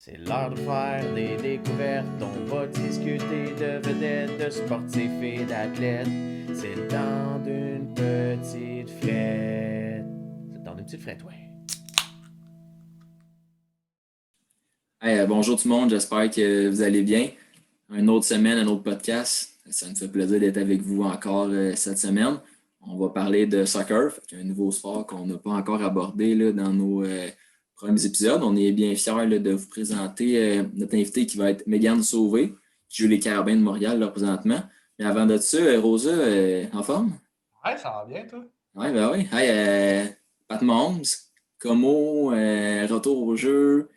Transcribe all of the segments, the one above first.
C'est l'heure de faire des découvertes, on va discuter de vedettes, de sportifs et d'athlètes. C'est le temps d'une petite frette. C'est le temps d'une petite frette, ouais. Hey, bonjour tout le monde, j'espère que vous allez bien. Une autre semaine, un autre podcast. Ça me fait plaisir d'être avec vous encore cette semaine. On va parler de soccer, un nouveau sport qu'on n'a pas encore abordé là, dans nos premiers épisodes. On est bien fiers là, de vous présenter notre invité qui va être Mégane Sauvé, qui joue les Carabins de Montréal là, présentement. Mais avant de ça, Rosa, en forme? Ouais, ça va bien, toi? Oui, ben oui. Hey, Pat Mahomes, Como, retour au jeu.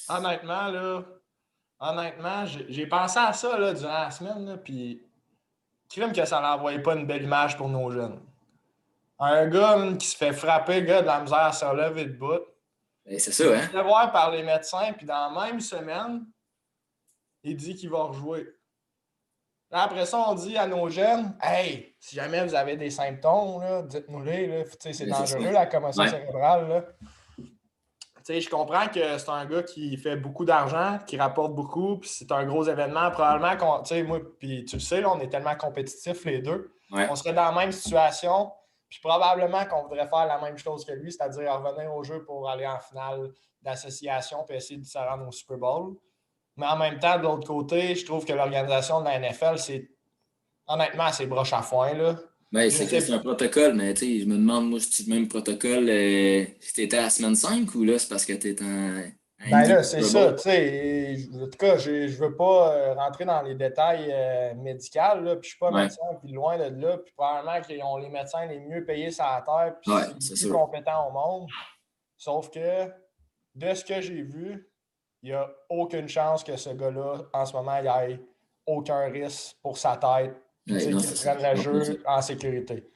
Honnêtement, j'ai pensé à ça là, durant la semaine, là, puis crime que ça n'envoyait pas une belle image pour nos jeunes. Un gars qui se fait frapper, gars de la misère à se relever de bout. Ben, c'est ça, Il hein? se fait voir par les médecins, puis dans la même semaine, il dit qu'il va rejouer. Là, après ça, on dit à nos jeunes, hey, si jamais vous avez des symptômes, là, dites-nous-les. Là. C'est Ben, c'est dangereux, ça. la commotion Ouais. cérébrale. Là. Je comprends que c'est un gars qui fait beaucoup d'argent, qui rapporte beaucoup, puis c'est un gros événement. Probablement moi, puis tu le sais, là, on est tellement compétitifs les deux. Ouais. On serait dans la même situation, puis probablement qu'on voudrait faire la même chose que lui, c'est-à-dire revenir au jeu pour aller en finale d'association puis essayer de se rendre au Super Bowl. Mais en même temps, de l'autre côté, je trouve que l'organisation de la NFL, honnêtement, c'est broche à foin. Là. Ben, Je c'est que sais c'est un protocole, mais tu sais, je me demande, moi, si tu le même protocole, si t'étais à la semaine 5 ou là, c'est parce que t'es en Ben équipe là, de c'est Super ça, Bowl? tu sais. En tout cas, je ne veux pas rentrer dans les détails médicaux, là, puis je ne suis pas Ouais, médecin, puis loin de là, puis probablement qu'ils ont les médecins les mieux payés sur la terre, puis ouais, c'est les c'est plus sûr. compétents au monde. Sauf que, de ce que j'ai vu, il n'y a aucune chance que ce gars-là, en ce moment, il ait aucun risque pour sa tête, puis tu Ouais, sais, non, qu'il c'est ça. prenne le Non, c'est ça. jeu en sécurité.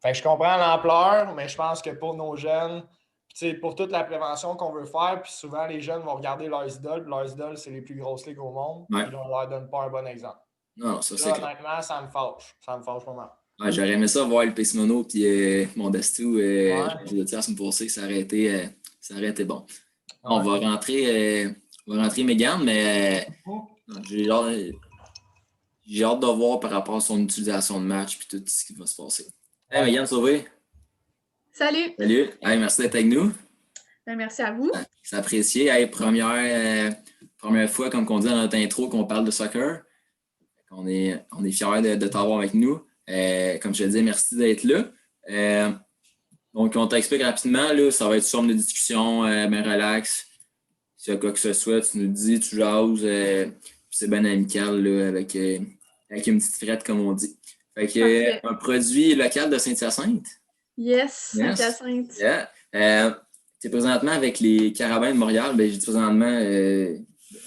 Fait que je comprends l'ampleur, mais je pense que pour nos jeunes, pour toute la prévention qu'on veut faire, puis souvent les jeunes vont regarder leurs idoles, puis leurs idoles, c'est les plus grosses ligues au monde, Ouais. puis on leur donne pas un bon exemple. Non, ça, c'est Là, clair. honnêtement, ça me fâche. Ça me fâche pas mal. Ouais, j'aurais aimé ça voir le Pesimono puis Mondestou, Ouais, de tierce me passer, ça aurait été bon. On ouais. va rentrer, Mégane, mais non, j'ai hâte de voir par rapport à son utilisation de match puis tout ce qui va se passer. Hey, Ouais. Mégane Sauvé, Salut! salut. Hey, merci d'être avec nous. Ben, merci à vous. C'est apprécié. Hey, première fois, comme on dit dans notre intro, qu'on parle de soccer. On est fiers de t'avoir avec nous. Comme je te dis, merci d'être là. Donc, on t'explique rapidement, là, ça va être sous forme de discussion, bien relax. S'il y a quoi que ce soit, tu nous dis, tu jases. Puis c'est bien amical là, avec une petite frette, comme on dit. Fait que, Parfait. un produit local de Saint-Hyacinthe. Yes, Yes. Saint-Hyacinthe. Yeah. Tu es présentement avec les Carabins de Montréal. Ben, je dis présentement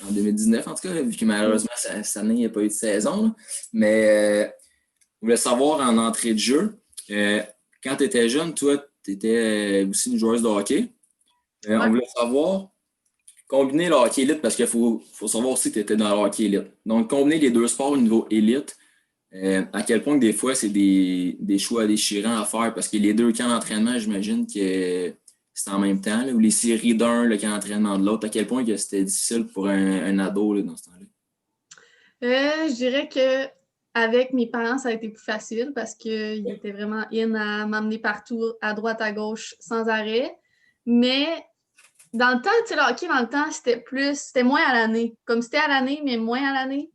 en 2019, en tout cas, vu que malheureusement, cette année, il n'y a pas eu de saison. Là. Mais on voulait savoir en entrée de jeu, quand tu étais jeune, toi, tu étais aussi une joueuse de hockey. Ouais. On voulait savoir, combiner le hockey élite, parce qu'il faut savoir aussi que tu étais dans le hockey élite. Donc, combiner les deux sports au niveau élite, à quel point que des fois, c'est des choix déchirants à faire, parce que les deux camps d'entraînement, j'imagine que c'est en même temps, là, ou les séries d'un, le camp d'entraînement de l'autre, à quel point que c'était difficile pour un ado là, dans ce temps-là. Je dirais que avec mes parents, ça a été plus facile parce qu'ils étaient vraiment in à m'emmener partout, à droite, à gauche, sans arrêt. Mais dans le temps, tu sais, le hockey, dans le temps, c'était moins à l'année. Comme c'était à l'année, mais moins à l'année.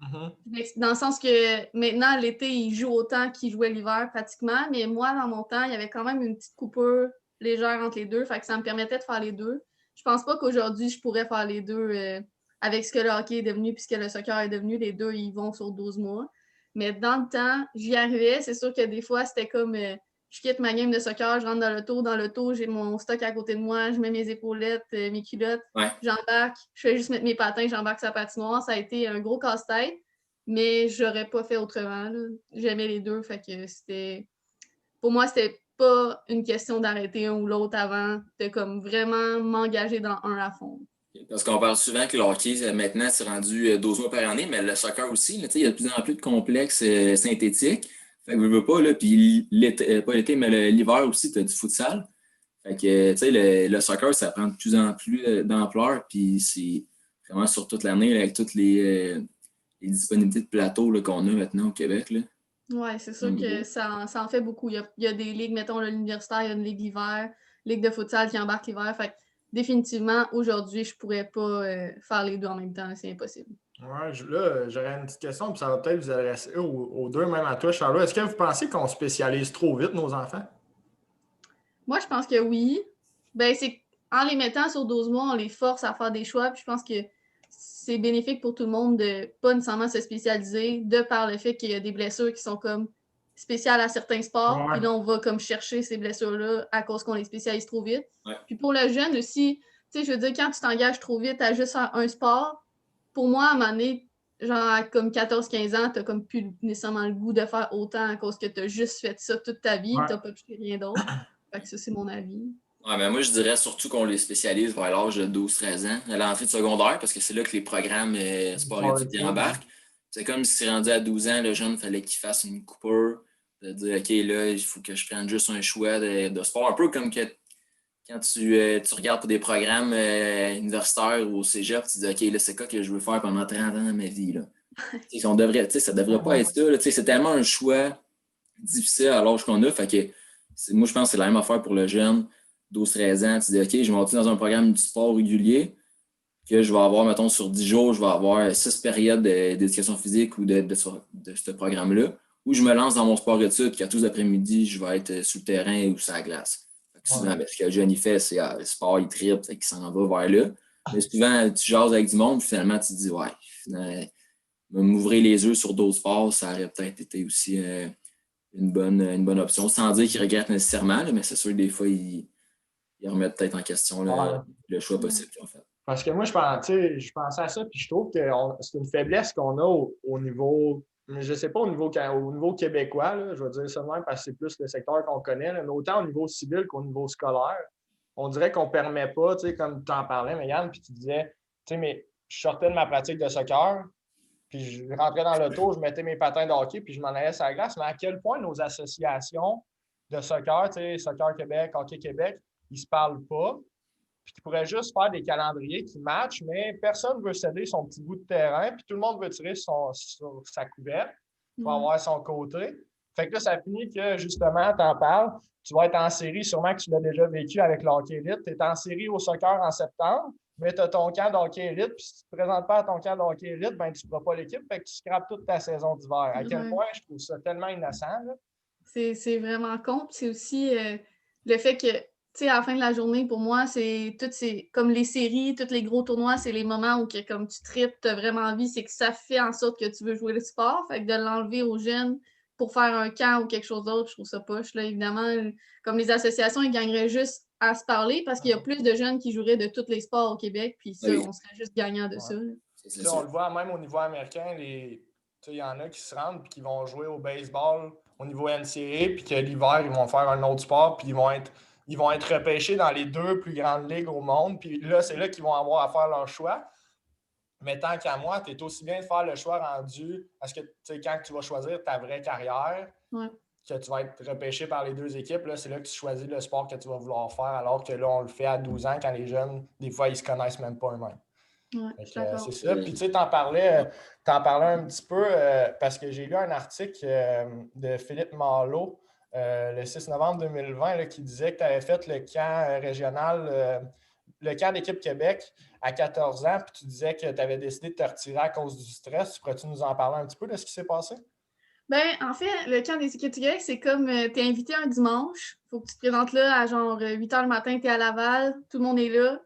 Dans le sens que maintenant, l'été, ils jouent autant qu'ils jouaient l'hiver pratiquement. Mais moi, dans mon temps, il y avait quand même une petite coupure légère entre les deux. Fait que ça me permettait de faire les deux. Je pense pas qu'aujourd'hui, je pourrais faire les deux avec ce que le hockey est devenu puis ce que le soccer est devenu. Les deux, ils vont sur 12 mois. Mais dans le temps, j'y arrivais. C'est sûr que des fois, c'était comme je quitte ma game de soccer, je rentre dans l'auto, j'ai mon stock à côté de moi, je mets mes épaulettes, mes culottes, j'embarque, je fais juste mettre mes patins, j'embarque sa patinoire. Ça a été un gros casse-tête, mais j'aurais pas fait autrement. Là. J'aimais les deux, fait que c'était... Pour moi, c'était pas une question d'arrêter un ou l'autre avant, de comme vraiment m'engager dans un à fond. Parce qu'on parle souvent que le hockey, maintenant, c'est rendu 12 mois par année, mais le soccer aussi, là, il y a de plus en plus de complexes synthétiques. Fait que je veux pas, là, puis pas l'été, mais l'hiver aussi, tu as du futsal. Fait que, tu sais, le soccer, ça prend de plus en plus d'ampleur, puis c'est comment sur toute l'année, là, avec toutes les disponibilités de plateau là, qu'on a maintenant au Québec. Là. Oui, c'est sûr que ça en fait beaucoup. Il y a des ligues, mettons, l'universitaire, il y a une ligue d'hiver, ligue de futsal qui embarque l'hiver. Fait que définitivement, aujourd'hui, je pourrais pas faire les deux en même temps. C'est impossible. Ouais, là, j'aurais une petite question, puis ça va peut-être vous adresser aux deux, même à toi, Charlotte. Est-ce que vous pensez qu'on spécialise trop vite nos enfants? Moi, je pense que oui. Ben, c'est en les mettant sur 12 mois, on les force à faire des choix. Puis je pense que c'est bénéfique pour tout le monde de pas nécessairement se spécialiser, de par le fait qu'il y a des blessures qui sont comme spéciales à certains sports. Ouais. Puis là, on va comme chercher ces blessures-là à cause qu'on les spécialise trop vite. Ouais. Puis pour le jeune aussi, tu sais, je veux dire, quand tu t'engages trop vite à juste faire un sport, pour moi, à un moment donné, genre à comme 14-15 ans, t'as comme plus nécessairement le goût de faire autant à cause que t'as juste fait ça toute ta vie, Ouais. t'as pas touché rien d'autre. Fait que ça, c'est mon avis. Ouais, mais moi, je dirais surtout qu'on les spécialise vers l'âge de 12-13 ans, à l'entrée de secondaire, parce que c'est là que les programmes sport étudiants embarquent. C'est comme si rendu à 12 ans, le jeune, il fallait qu'il fasse une coupure, de dire, OK, là, il faut que je prenne juste un choix de sport. Un peu comme que quand tu regardes pour des programmes universitaires ou au cégep, tu dis, OK, là, c'est quoi que je veux faire pendant 30 ans de ma vie, là. Ça devrait pas être ça, là. C'est tellement un choix difficile à l'âge qu'on a, fait que moi, je pense que c'est la même affaire pour le jeune. 12-13 ans, tu dis, OK, je vais monter dans un programme du sport régulier, que je vais avoir, mettons, sur 10 jours, je vais avoir 6 périodes d'éducation physique ou de ce programme-là, où je me lance dans mon sport-études, qu'à tous l'après-midi, je vais être sur le terrain ou sur la glace. Souvent, ce que le jeune il fait, c'est le sport, il tripe, qu'il s'en va vers là. Mais souvent, tu jases avec du monde, puis finalement, tu te dis, ouais, finalement, m'ouvrir les yeux sur d'autres sports, ça aurait peut-être été aussi une bonne option, sans dire qu'ils regrettent nécessairement, là, mais c'est sûr que des fois, ils remettent peut-être en question le choix possible qu'ils ont fait. Parce que moi, je pensais à ça, puis je trouve que c'est une faiblesse qu'on a au niveau, je ne sais pas au niveau québécois, là, je vais dire ça de même parce que c'est plus le secteur qu'on connaît, là, mais autant au niveau civil qu'au niveau scolaire, on dirait qu'on ne permet pas, comme tu en parlais, Mégane, puis tu disais, mais je sortais de ma pratique de soccer, puis je rentrais dans l'auto, je mettais mes patins de hockey, puis je m'en allais sur la glace, mais à quel point nos associations de soccer, Soccer Québec, Hockey Québec, ils ne se parlent pas, puis qui pourraient juste faire des calendriers qui matchent, mais personne ne veut céder son petit bout de terrain, puis tout le monde veut tirer sur sa couverte pour avoir son côté. Fait que là, ça finit que, justement, tu en parles, tu vas être en série, sûrement que tu l'as déjà vécu avec le hockey élite, tu es en série au soccer en septembre, mais tu as ton camp de hockey élite, puis si tu ne te présentes pas à ton camp de hockey élite, ben, tu ne feras pas l'équipe, fait que tu scrapes toute ta saison d'hiver. À quel point je trouve ça tellement innocent. Là. C'est vraiment con. C'est aussi le fait que, tu sais, à la fin de la journée, pour moi, c'est comme les séries, tous les gros tournois, c'est les moments où que, comme tu tripes, tu as vraiment envie, c'est que ça fait en sorte que tu veux jouer le sport. Fait que de l'enlever aux jeunes pour faire un camp ou quelque chose d'autre, je trouve ça poche. Là, évidemment, comme les associations, ils gagneraient juste à se parler parce qu'il y a plus de jeunes qui joueraient de tous les sports au Québec, puis ça, on serait juste gagnant de ça. On le voit même au niveau américain, il y en a qui se rendent et qui vont jouer au baseball au niveau NCAA, puis que l'hiver, ils vont faire un autre sport, puis ils vont être repêchés dans les 2 plus grandes ligues au monde, puis là, c'est là qu'ils vont avoir à faire leur choix. Mais tant qu'à moi, tu es aussi bien de faire le choix rendu parce que quand tu vas choisir ta vraie carrière, que tu vas être repêché par les 2 équipes, là, c'est là que tu choisis le sport que tu vas vouloir faire, alors que là, on le fait à 12 ans quand les jeunes, des fois, ils se connaissent même pas eux-mêmes. Ouais, c'est ça. Puis tu sais, t'en parlais un petit peu parce que j'ai lu un article de Philippe Marleau le 6 novembre 2020 là, qui disait que tu avais fait le camp régional, le camp d'équipe Québec à 14 ans, puis tu disais que tu avais décidé de te retirer à cause du stress. Pourrais-tu nous en parler un petit peu de ce qui s'est passé? Ben, en fait, le camp des équipes Québec, c'est comme tu es invité un dimanche, il faut que tu te présentes là à genre 8 h le matin, tu es à Laval, tout le monde est là,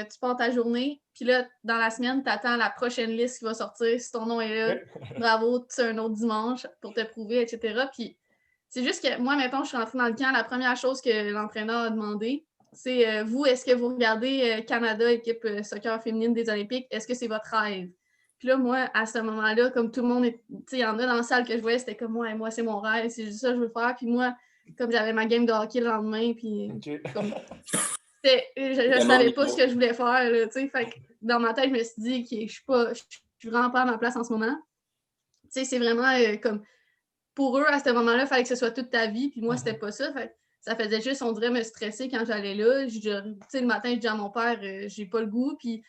tu pars ta journée, puis là, dans la semaine, tu attends la prochaine liste qui va sortir. Si ton nom est là, bravo, c'est un autre dimanche pour te prouver, etc. Puis c'est juste que moi, mettons, je suis rentrée dans le camp, la première chose que l'entraîneur a demandé, c'est vous, est-ce que vous regardez Canada, équipe soccer féminine des Olympiques, est-ce que c'est votre rêve? Puis là, moi, à ce moment-là, comme tout le monde, tu sais, il y en a dans la salle que je voyais, c'était comme moi, c'est mon rêve, c'est juste ça que je veux faire. Puis moi, comme j'avais ma game de hockey le lendemain, puis comme, je savais pas ce que je voulais faire, là, tu sais. Fait que dans ma tête, je me suis dit que je suis vraiment pas à ma place en ce moment. Tu sais, c'est vraiment comme, pour eux, à ce moment-là, il fallait que ce soit toute ta vie, puis moi, c'était pas ça. Fait que ça faisait juste, on dirait, me stresser quand j'allais là. Tu sais, le matin, je dis à mon père, j'ai pas le goût, puis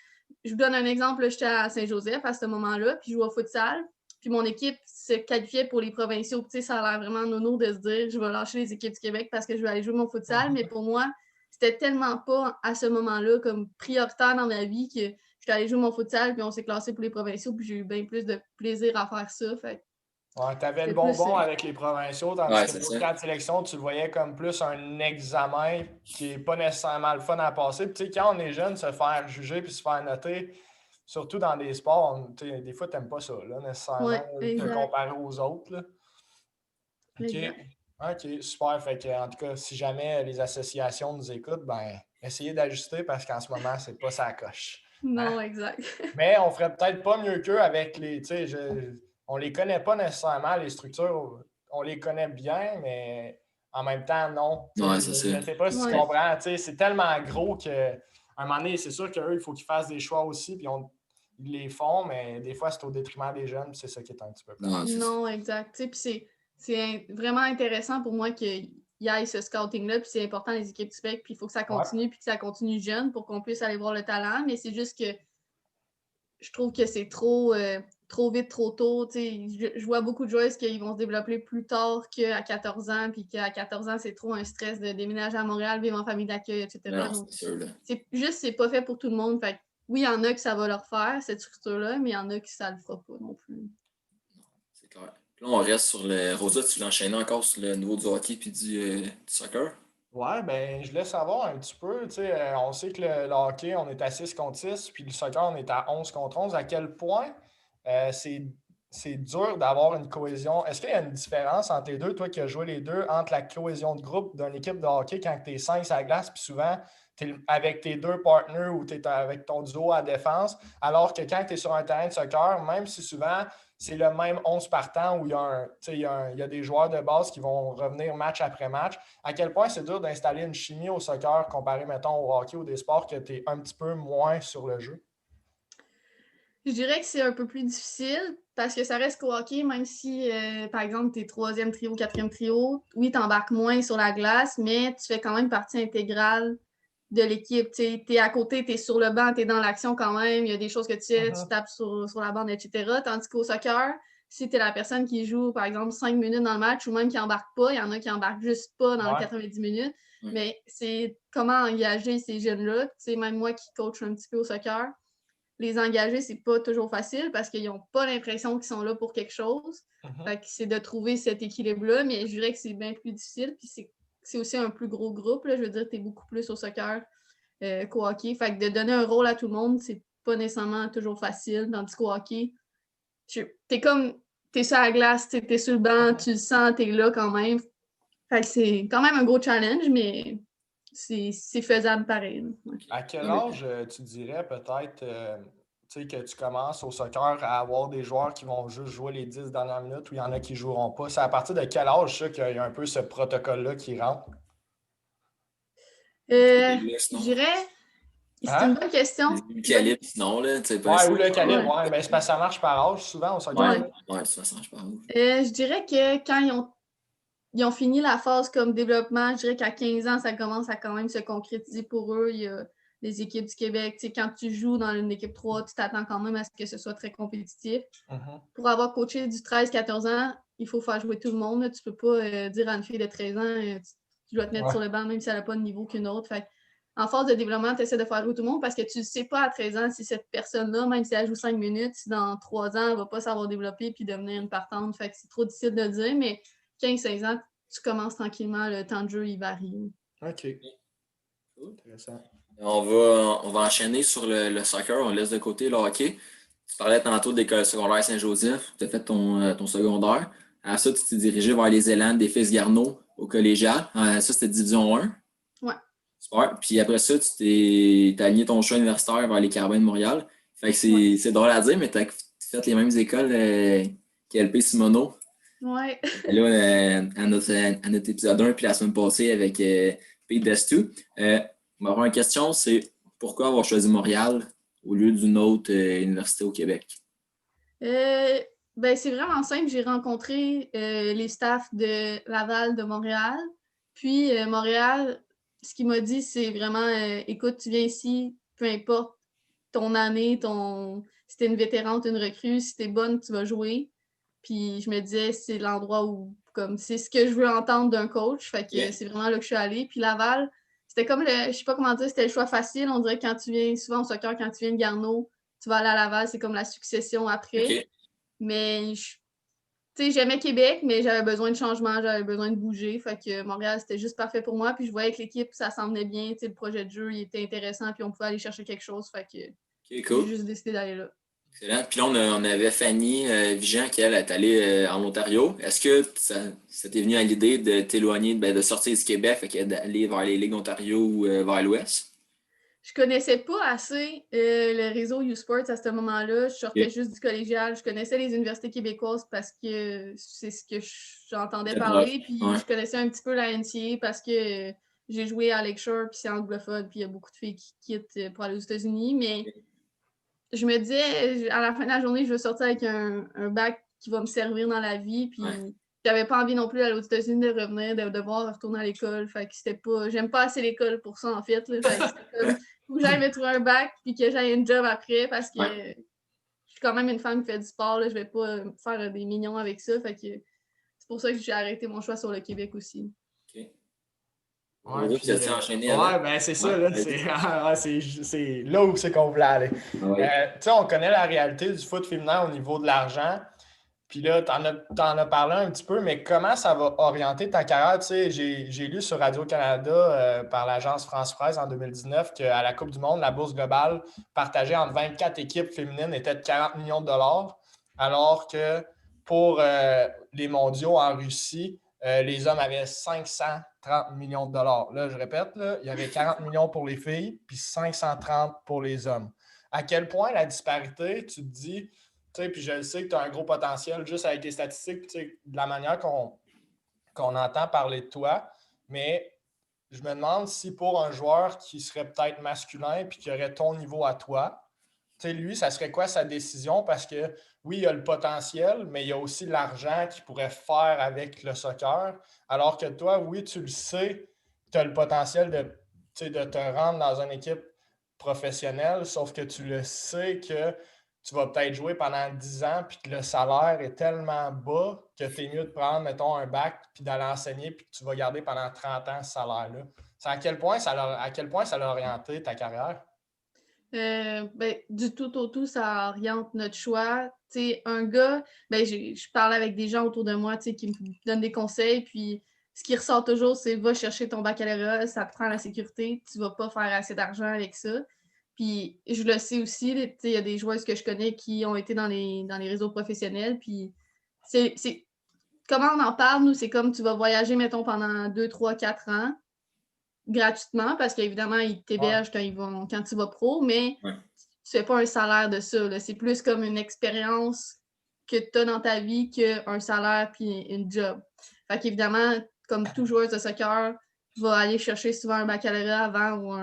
je vous donne un exemple, là, j'étais à Saint-Joseph à ce moment-là, puis je jouais au futsal, puis mon équipe se qualifiait pour les provinciaux. Tu sais, ça a l'air vraiment nono de se dire je vais lâcher les équipes du Québec parce que je vais aller jouer mon futsal, mais pour moi, c'était tellement pas à ce moment-là comme prioritaire dans ma vie que je suis allée jouer mon futsal, puis on s'est classé pour les provinciaux, puis j'ai eu bien plus de plaisir à faire ça. Fait Ouais, tu avais le c'était bonbon plus. avec les provinciaux, tandis Ouais, que c'est l'autre ça. camp de sélection, tu le voyais comme plus un examen qui n'est pas nécessairement le fun à passer. Puis, tu sais, quand on est jeune, se faire juger puis se faire noter, surtout dans des sports, des fois, tu n'aimes pas ça, là, nécessairement, Ouais, te exact. comparer aux autres. Là. OK. Exact. OK, super. Fait que, en tout cas, si jamais les associations nous écoutent, ben, essayez d'ajuster parce qu'en ce moment, c'est pas ça coche. Non, exact. Mais on ferait peut-être pas mieux qu'eux avec les. Tu sais, on les connaît pas nécessairement, les structures. On les connaît bien, mais en même temps, non. Tu sais, Ouais, c'est je ça. ne sais pas si tu Ouais. comprends. Tu sais, c'est tellement gros qu'à un moment donné, c'est sûr qu'eux, il faut qu'ils fassent des choix aussi, puis ils les font, mais des fois, c'est au détriment des jeunes, puis c'est ça qui est un petit peu plus. Ouais, c'est ça. Non, exact. Tu sais, puis c'est vraiment intéressant pour moi qu'il y ait ce scouting-là, puis c'est important les équipes du Québec, puis il faut que ça continue, puis que ça continue jeune pour qu'on puisse aller voir le talent, mais c'est juste que je trouve que c'est trop vite, trop tôt. Tu sais, je vois beaucoup de joueurs qui vont se développer plus tard qu'à 14 ans, puis qu'à 14 ans, c'est trop un stress de déménager à Montréal, vivre en famille d'accueil, etc. Non, Donc, c'est sûr, là. c'est pas fait pour tout le monde. Fait que, oui, il y en a que ça va leur faire, cette structure-là, mais il y en a qui ça le fera pas non plus. C'est clair. Puis là, on reste sur le. Rosa, tu veux enchaîner encore sur le niveau du hockey puis du soccer? Ouais, ben je laisse savoir un petit peu. Tu sais, on sait que le hockey, on est à 6 contre 6, puis le soccer, on est à 11 contre 11. À quel point c'est dur d'avoir une cohésion? Est-ce qu'il y a une différence entre les deux, toi qui as joué les deux, entre la cohésion de groupe d'une équipe de hockey quand tu es 5 à la glace, puis souvent tu es avec tes deux partenaires ou tu es avec ton duo à défense, alors que quand tu es sur un terrain de soccer, même si souvent c'est le même 11 partant où il y a des joueurs de base qui vont revenir match après match, à quel point c'est dur d'installer une chimie au soccer comparé, mettons, au hockey ou des sports que tu es un petit peu moins sur le jeu? Je dirais que c'est un peu plus difficile parce que ça reste qu'au hockey, même si, par exemple, tu es troisième trio, quatrième trio, oui, tu embarques moins sur la glace, mais tu fais quand même partie intégrale de l'équipe. Tu es à côté, tu es sur le banc, tu es dans l'action quand même, il y a des choses que tu sais, tu tapes sur la bande, etc. Tandis qu'au soccer, si tu es la personne qui joue, par exemple, 5 minutes dans le match ou même qui embarque pas, il y en a qui embarquent juste pas dans les 90 minutes, mais c'est comment engager ces jeunes-là. Tu sais, même moi qui coach un petit peu au soccer, les engager, c'est pas toujours facile parce qu'ils n'ont pas l'impression qu'ils sont là pour quelque chose. Fait que c'est de trouver cet équilibre-là, mais je dirais que c'est bien plus difficile. Puis c'est aussi un plus gros groupe. Là. Je veux dire, tu es beaucoup plus au soccer qu'au hockey. Fait que de donner un rôle à tout le monde, c'est pas nécessairement toujours facile. Tandis qu'au hockey, t'es comme t'es sur la glace, t'es sur le banc, tu le sens, t'es là quand même. Fait que c'est quand même un gros challenge, mais c'est faisable pareil. Ouais. À quel âge tu dirais peut-être que tu commences au soccer à avoir des joueurs qui vont juste jouer les 10 dernières minutes ou il y en a qui ne joueront pas? C'est à partir de quel âge ça qu'il y a un peu ce protocole-là qui rentre? Je dirais, c'est une bonne question. Le calibre, sinon, là, tu sais pas. Ouais, ou le calibre, ouais. Ben, c'est parce que ça marche par âge souvent au soccer. Ouais, ça marche par âge. Je dirais que quand ils ont fini la phase comme développement, je dirais qu'à 15 ans, ça commence à quand même se concrétiser pour eux. Il y a les équipes du Québec. Tu sais, quand tu joues dans une équipe 3, tu t'attends quand même à ce que ce soit très compétitif. Pour avoir coaché du 13-14 ans, il faut faire jouer tout le monde. Là. Tu ne peux pas dire à une fille de 13 ans, tu dois te mettre sur le banc même si elle n'a pas de niveau qu'une autre. Fait en phase de développement, tu essaies de faire jouer tout le monde parce que tu ne sais pas à 13 ans si cette personne-là, même si elle joue 5 minutes, si dans 3 ans, elle ne va pas savoir développer puis devenir une partante. Fait que c'est trop difficile de le dire, mais 15-16 ans, tu commences tranquillement, le temps de jeu, il varie. OK. Intéressant. On va enchaîner sur le soccer, on laisse de côté le hockey. Tu parlais tantôt de l'école secondaire Saint-Joseph, tu as fait ton secondaire. Après ça, tu t'es dirigé vers les élans des Fils Garneau au collégial. Ça, c'était Division 1. Ouais. Super. Puis après ça, tu as aligné ton choix universitaire vers les Carabins de Montréal. Fait que c'est drôle à dire, mais tu as fait les mêmes écoles qu'LP Simoneau. Ouais. Là, à notre épisode 1, puis la semaine passée avec Pete Destu. Ma première question, c'est pourquoi avoir choisi Montréal au lieu d'une autre université au Québec? Ben, c'est vraiment simple. J'ai rencontré les staffs de Laval, de Montréal. Puis Montréal, ce qu'il m'a dit, c'est vraiment écoute, tu viens ici, peu importe ton année, si t'es une vétérante, une recrue, si t'es bonne, tu vas jouer. Puis je me disais, c'est l'endroit où, comme, c'est ce que je veux entendre d'un coach. Fait que c'est vraiment là que je suis allée. Puis Laval, c'était comme je sais pas comment dire, c'était le choix facile. On dirait que quand tu viens, souvent au soccer, quand tu viens de Garneau, tu vas aller à Laval, c'est comme la succession après. OK. Mais tu sais, j'aimais Québec, mais j'avais besoin de changement, j'avais besoin de bouger. Fait que Montréal, c'était juste parfait pour moi. Puis je voyais que l'équipe, ça semblait bien. Tu sais, le projet de jeu, il était intéressant. Puis on pouvait aller chercher quelque chose. Fait que OK, j'ai cool. juste décidé d'aller là. Excellent. Puis là, on avait Fanny Vigent qui, elle, est allée en Ontario. Est-ce que ça t'est venu à l'idée de t'éloigner, de sortir du Québec, fait que d'aller vers les ligues d'Ontario ou vers l'Ouest? Je connaissais pas assez le réseau U-Sports à ce moment-là. Je sortais OK. juste du collégial. Je connaissais les universités québécoises parce que c'est ce que j'entendais T'es proche. parler. Puis Ouais. je connaissais un petit peu la NCAA parce que j'ai joué à Lakeshore, puis c'est anglophone, puis il y a beaucoup de filles qui quittent pour aller aux États-Unis. Mais je me disais, à la fin de la journée, je veux sortir avec un bac qui va me servir dans la vie. Puis j'avais pas envie non plus d'aller aux États-Unis, de revenir, de devoir retourner à l'école. Fait que c'était pas. J'aime pas assez l'école pour ça, en fait. Là. Fait que c'était comme, faut que j'aille me trouver un bac, puis que j'aille un job après, parce que je suis quand même une femme qui fait du sport. Là. Je vais pas faire des millions avec ça. Fait que c'est pour ça que j'ai arrêté mon choix sur le Québec aussi. OK. Ouais, Puis puis, tu as enchaîné avant? ben c'est ça, là, vas-y. c'est là où c'est qu'on voulait aller. Ah ouais. Tu sais, on connaît la réalité du foot féminin au niveau de l'argent. Puis là, t'en as parlé un petit peu, mais comment ça va orienter ta carrière? Tu sais, j'ai lu sur Radio-Canada par l'agence France Presse en 2019 qu'à la Coupe du Monde, la bourse globale partagée entre 24 équipes féminines était de 40 millions de dollars, alors que pour les mondiaux en Russie, les hommes avaient 530 millions de dollars. Là, je répète, là, il y avait 40 millions pour les filles, puis 530 pour les hommes. À quel point la disparité, tu te dis, tu sais, puis je le sais que tu as un gros potentiel juste avec tes statistiques, tu sais, de la manière qu'on entend parler de toi, mais je me demande si pour un joueur qui serait peut-être masculin puis qui aurait ton niveau à toi, tu sais, lui, ça serait quoi sa décision? Parce que oui, il y a le potentiel, mais il y a aussi l'argent qu'il pourrait faire avec le soccer. Alors que toi, oui, tu le sais, tu as le potentiel de te rendre dans une équipe professionnelle, sauf que tu le sais que tu vas peut-être jouer pendant 10 ans puis que le salaire est tellement bas que tu es mieux de prendre, mettons, un bac puis d'aller enseigner puis que tu vas garder pendant 30 ans ce salaire-là. C'est à quel point ça l'a orienté ta carrière? Ben, du tout au tout, ça oriente notre choix. T'sais, un gars, ben, je parle avec des gens autour de moi qui me donnent des conseils, puis ce qui ressort toujours, c'est va chercher ton baccalauréat, ça te prend la sécurité, tu vas pas faire assez d'argent avec ça. Puis je le sais aussi, il y a des joueuses que je connais qui ont été dans les réseaux professionnels, puis c'est comment on en parle, nous, c'est comme tu vas voyager, mettons, pendant 2, 3, 4 ans gratuitement parce qu'évidemment, ils t'hébergent quand tu vas pro, mais tu ne fais pas un salaire de ça. Là. C'est plus comme une expérience que tu as dans ta vie qu'un salaire puis une job. Fait qu'évidemment, comme tout joueur de soccer, va aller chercher souvent un baccalauréat avant ou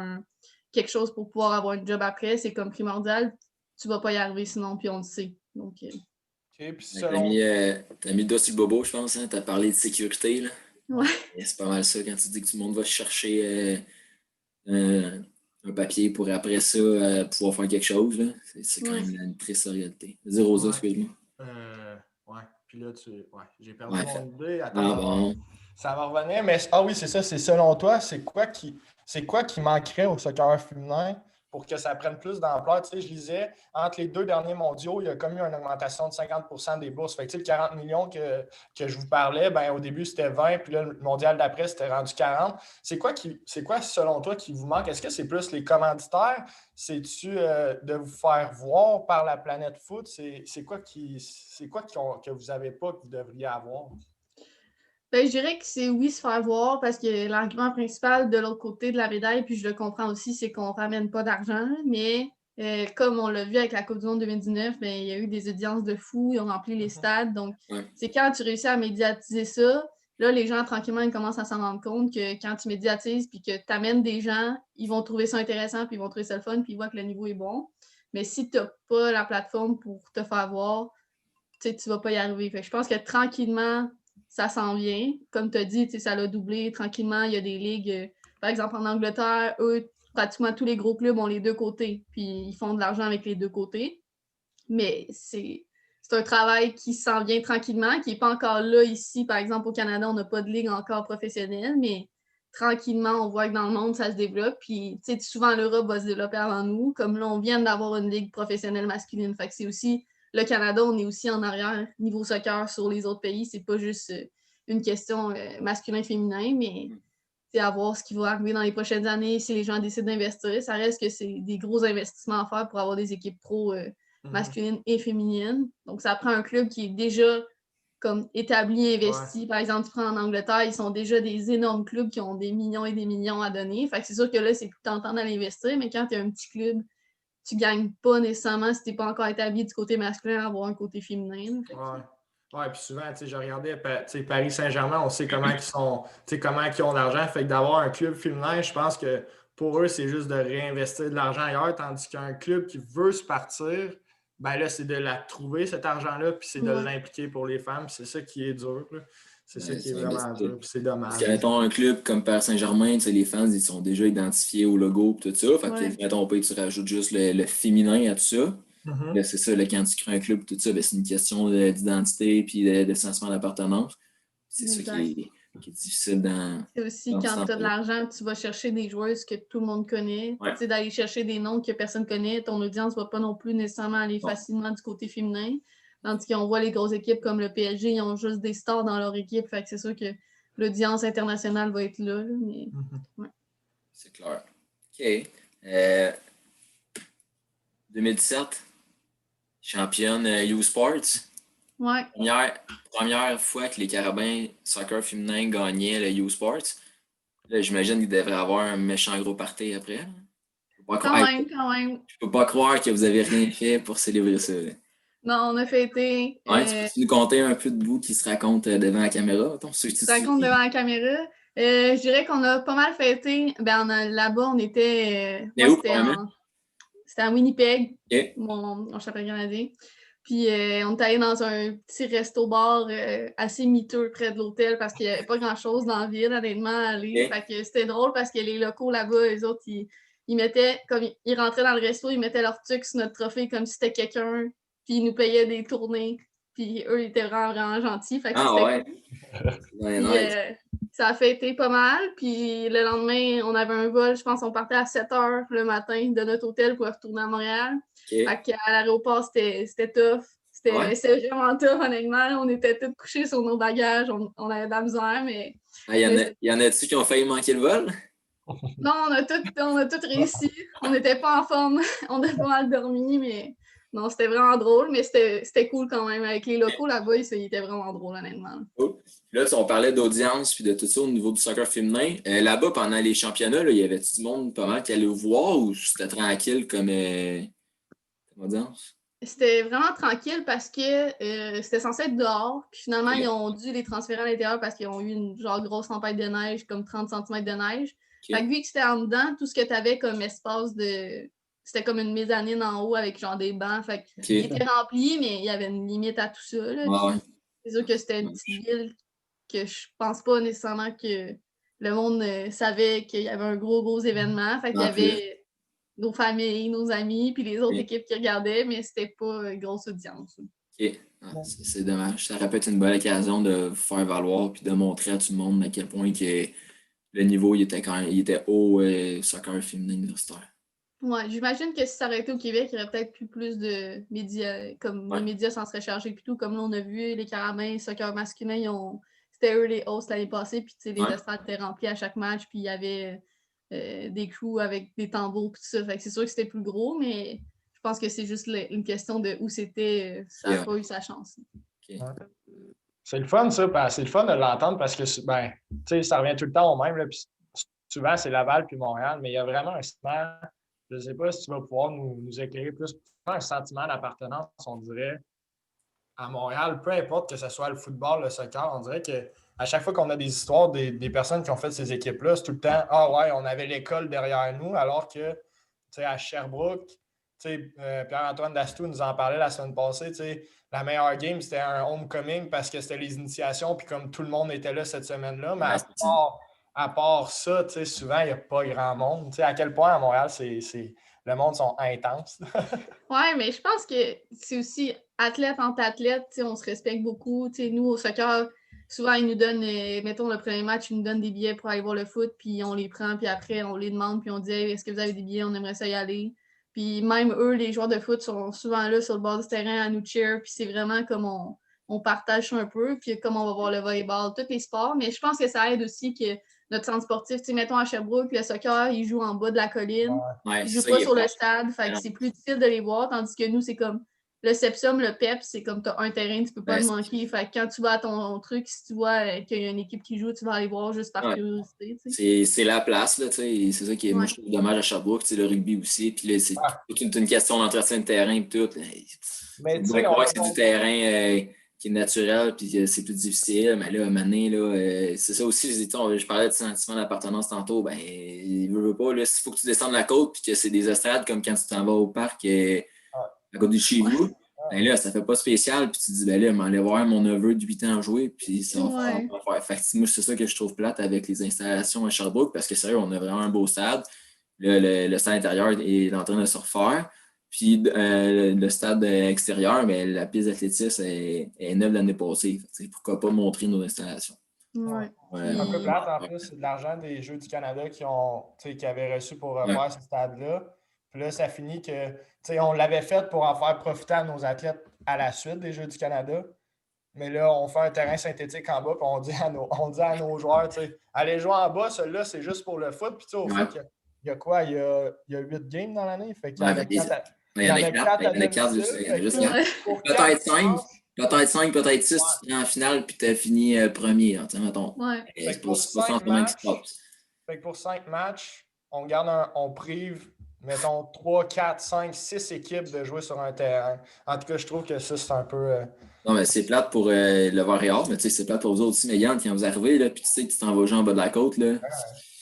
quelque chose pour pouvoir avoir un job après. C'est comme primordial. Tu ne vas pas y arriver sinon, puis on le sait. Donc, OK, puis T'as mis le doigt sur le bobo, je pense. Hein? Tu as parlé de sécurité. Là. ouais. Et c'est pas mal ça quand tu dis que tout le monde va chercher un papier pour après ça pouvoir faire quelque chose. Là. C'est quand même une triste réalité. Vas-y, Rosa, excuse-moi. Ouais, puis là, j'ai perdu mon idée. Attends, bon. Ça va revenir, mais oui, c'est ça. C'est selon toi, c'est quoi qui manquerait au soccer féminin pour que ça prenne plus d'ampleur? Tu sais, je lisais, entre les 2 derniers mondiaux, il y a comme eu une augmentation de 50% des bourses. Fait que, tu sais, le 40 millions que je vous parlais, ben, au début, c'était 20, puis là, le mondial d'après, c'était rendu 40. C'est quoi, selon toi, qui vous manque? Est-ce que c'est plus les commanditaires? C'est-tu de vous faire voir par la planète foot? C'est quoi que vous n'avez pas, que vous devriez avoir? Ben, je dirais que c'est oui, se faire voir parce que l'argument principal de l'autre côté de la médaille, puis je le comprends aussi, c'est qu'on ne ramène pas d'argent. Mais comme on l'a vu avec la Coupe du Monde 2019, ben, il y a eu des audiences de fous, ils ont rempli les stades. Donc, c'est quand tu réussis à médiatiser ça, là, les gens, tranquillement, ils commencent à s'en rendre compte que quand tu médiatises puis que tu amènes des gens, ils vont trouver ça intéressant, puis ils vont trouver ça le fun, puis ils voient que le niveau est bon. Mais si tu n'as pas la plateforme pour te faire voir, tu ne vas pas y arriver. Fait que je pense que tranquillement, ça s'en vient. Comme tu as dit, ça l'a doublé. Tranquillement, il y a des ligues. Par exemple, en Angleterre, eux, pratiquement tous les gros clubs ont les deux côtés, puis ils font de l'argent avec les deux côtés. Mais c'est un travail qui s'en vient tranquillement, qui n'est pas encore là ici. Par exemple, au Canada, on n'a pas de ligue encore professionnelle, mais tranquillement, on voit que dans le monde, ça se développe. Puis, tu sais, souvent, l'Europe va se développer avant nous. Comme là, on vient d'avoir une ligue professionnelle masculine. Fait que c'est aussi, le Canada, on est aussi en arrière niveau soccer sur les autres pays. C'est pas juste une question masculin-féminin, mais c'est à voir ce qui va arriver dans les prochaines années si les gens décident d'investir. Ça reste que c'est des gros investissements à faire pour avoir des équipes pro masculines et féminines. Donc, ça prend un club qui est déjà comme établi, investi. Ouais. Par exemple, tu prends en Angleterre, ils sont déjà des énormes clubs qui ont des millions et des millions à donner. Fait que c'est sûr que là, c'est tout tentant d'aller investir, mais quand tu as un petit club, tu gagnes pas nécessairement si tu n'es pas encore établi du côté masculin à avoir un côté féminin. Ouais, puis souvent, je regardais Paris Saint-Germain, on sait comment ils sont, comment ils ont l'argent. Fait que d'avoir un club féminin, je pense que pour eux, c'est juste de réinvestir de l'argent ailleurs, tandis qu'un club qui veut se partir, ben là, c'est de la trouver, cet argent-là, puis c'est de l'impliquer pour les femmes. C'est ça qui est dur. Là. C'est ça qui est vraiment dur, puis c'est dommage. Parce que, mettons, un club comme Paris Saint-Germain, les fans, ils sont déjà identifiés au logo et tout ça. Fait que, mettons, tu rajoutes juste le féminin à tout ça. Là, c'est ça, là, quand tu crées un club, tout ça, ben, c'est une question d'identité et de sentiment d'appartenance. C'est ça qui est difficile dans. C'est aussi quand tu as de l'argent, tu vas chercher des joueuses que tout le monde connaît. Ouais. Tu sais, d'aller chercher des noms que personne ne connaît. Ton audience ne va pas non plus nécessairement aller facilement du côté féminin. Tandis qu'on voit les grosses équipes comme le PSG, ils ont juste des stars dans leur équipe. Fait que c'est sûr que l'audience internationale va être là. Mais... C'est clair. OK. 2017. Championne U-Sports. Ouais. Première fois que les Carabins soccer féminin gagnaient le U-Sports. Là, j'imagine qu'ils devraient avoir un méchant gros party après. Quand même. Je peux pas croire que vous avez rien fait pour célébrer ça. Là. Non, on a fêté. Tu peux nous conter un peu de bout qui se raconte devant la caméra? Se raconte devant la caméra. Je dirais qu'on a pas mal fêté. Là-bas, on était... C'était à Winnipeg, mon championnat canadien. Puis on est allé dans un petit resto-bar assez miteux près de l'hôtel parce qu'il n'y avait pas grand-chose dans la ville, honnêtement, à aller. Fait que c'était drôle parce que les locaux là-bas, eux autres, ils mettaient, comme ils rentraient dans le resto, ils mettaient leur truc sur notre trophée comme si c'était quelqu'un, puis ils nous payaient des tournées. Puis eux, ils étaient vraiment, vraiment gentils. Fait que ça a fêté pas mal. Puis le lendemain, on avait un vol. Je pense qu'on partait à 7 h le matin de notre hôtel pour retourner à Montréal. Fait qu'à l'aéroport, c'était tough. C'était vraiment tough, honnêtement. On était tous couchés sur nos bagages. On avait de la misère, mais... y en a-tu qui ont failli manquer le vol? Non, on a tout réussi. On n'était pas en forme. On a pas mal dormi, mais... Non, c'était vraiment drôle, mais c'était cool quand même. Avec les locaux là-bas, ils étaient vraiment drôles, honnêtement. Là, on parlait d'audience et de tout ça au niveau du soccer féminin. Là-bas, pendant les championnats, il y avait tout le monde pas mal qui allait voir ou c'était tranquille comme audience? C'était vraiment tranquille parce que c'était censé être dehors. Puis finalement, ils ont dû les transférer à l'intérieur parce qu'ils ont eu une grosse tempête de neige, comme 30 cm de neige. Fait que vu que c'était en dedans, tout ce que tu avais comme espace de... C'était comme une mezzanine en haut avec des bancs. Fait qu'il était rempli, mais il y avait une limite à tout ça. Là. C'est sûr que c'était une petite ville que je pense pas nécessairement que le monde savait qu'il y avait un gros événement. Fait qu'il y avait nos familles, nos amis, puis les autres équipes qui regardaient, mais c'était pas une grosse audience. C'est dommage. Ça aurait pu être une bonne occasion de vous faire valoir puis de montrer à tout le monde à quel point que le niveau il était haut soccer féminin universitaire. Ouais, j'imagine que si ça aurait été au Québec, il y aurait peut-être plus de médias, comme les médias s'en seraient chargés puis tout. Comme là, on a vu les Carabins, soccer masculin, c'était eux les hosts l'année passée, puis les estrades étaient remplis à chaque match, puis il y avait des crews avec des tambours puis tout ça. Fait que c'est sûr que c'était plus gros, mais je pense que c'est juste une question de où c'était, ça n'a pas eu sa chance. C'est le fun, ça. C'est le fun de l'entendre parce que ça revient tout le temps au même. Là, puis souvent, c'est Laval puis Montréal, mais il y a vraiment un sentiment. Je ne sais pas si tu vas pouvoir nous éclairer plus. Un sentiment d'appartenance, on dirait, à Montréal, peu importe que ce soit le football, le soccer, on dirait qu'à chaque fois qu'on a des histoires des personnes qui ont fait ces équipes-là, c'est tout le temps « Ah ouais, on avait l'école derrière nous », alors que à Sherbrooke, Pierre-Antoine Dastou nous en parlait la semaine passée, la meilleure game, c'était un homecoming parce que c'était les initiations, puis comme tout le monde était là cette semaine-là, mais à part ça, souvent, il n'y a pas grand monde. À quel point à Montréal, le monde sont intenses. Ouais, mais je pense que c'est aussi athlète entre athlètes, on se respecte beaucoup. Nous, au soccer, souvent, ils nous donnent, mettons, le premier match, ils nous donnent des billets pour aller voir le foot, puis on les prend, puis après, on les demande, puis on dit hey, est-ce que vous avez des billets, on aimerait ça y aller. Puis même eux, les joueurs de foot, sont souvent là sur le bord du terrain à nous cheer, puis c'est vraiment comme on partage ça un peu, puis comme on va voir le volleyball, tous les sports. Mais je pense que ça aide aussi que notre centre sportif, mettons à Sherbrooke, le soccer, ils jouent en bas de la colline. Ouais, Ils c'est jouent ça pas qui est sur le plate. stade, fait que c'est plus difficile de les voir, tandis que nous, c'est comme le Sepsum, le PEP, c'est comme tu as un terrain, tu peux pas Ben, le manquer. Fait que quand tu vas à ton truc, si tu vois qu'il y a une équipe qui joue, tu vas aller voir juste par Ouais. curiosité. Tu sais. C'est la place, là, tu sais. C'est ça qui est, moi, Ouais. je trouve dommage à Sherbrooke, le rugby aussi. Puis là, c'est Ah. toute une question d'entretien de terrain et tout. Mais On tu pourrait sais, croire que c'est du terrain qui est naturel puis que c'est plus difficile. Mais là, à un moment donné, là, c'est ça aussi, je parlais de sentiment d'appartenance tantôt. Ben, il veut pas, là, s'il faut que tu descendes la côte puis que c'est des estrades comme quand tu t'en vas au parc à côté de chez vous. Ben là, ça fait pas spécial, puis tu te dis, ben là, je vais aller voir mon neveu de 8 ans jouer, puis ça va Ouais. faire. Fait que moi, c'est ça que je trouve plate avec les installations à Sherbrooke, parce que sérieux, on a vraiment un beau stade. Là, le stade intérieur est en train de se refaire. Puis le stade extérieur, ben, la piste d'athlétisme est neuve l'année passée. Fait que, pourquoi pas montrer nos installations? Ouais. Ouais, un peu Puis, plate, en plus, c'est de l'argent des Jeux du Canada qui avaient reçu pour refaire ce stade-là. Puis là, ça finit que, on l'avait fait pour en faire profiter à nos athlètes à la suite des Jeux du Canada. Mais là, on fait un terrain synthétique en bas, puis on dit à nos joueurs, allez jouer en bas, celui-là, c'est juste pour le foot. Puis au ouais. foot, il y a quoi? Il y a 8 games dans l'année. Fait qu'il y en a Ben, 4 il y en a 4, à il y en a 4, domicile. il y en a juste Fait que 4. ouais. pour Peut-être 4 5, manches, peut-être 5, peut-être 6, ouais. tu te rends en finale puis tu as fini premier. Hein, mettons. Ouais. Fait C'est que pas, pour c'est pas 5 simplement qui se matchs, passe. Fait que pour 5 matchs, on prive, mettons, 3, 4, 5, 6 équipes de jouer sur un terrain. En tout cas, je trouve que ça, c'est un peu. Non, mais c'est plate pour le Var mais tu sais, c'est plate pour vous autres aussi, mais Yann, quand vous arrivez, là, puis tu sais que tu t'en vas jouer en bas de la côte, là,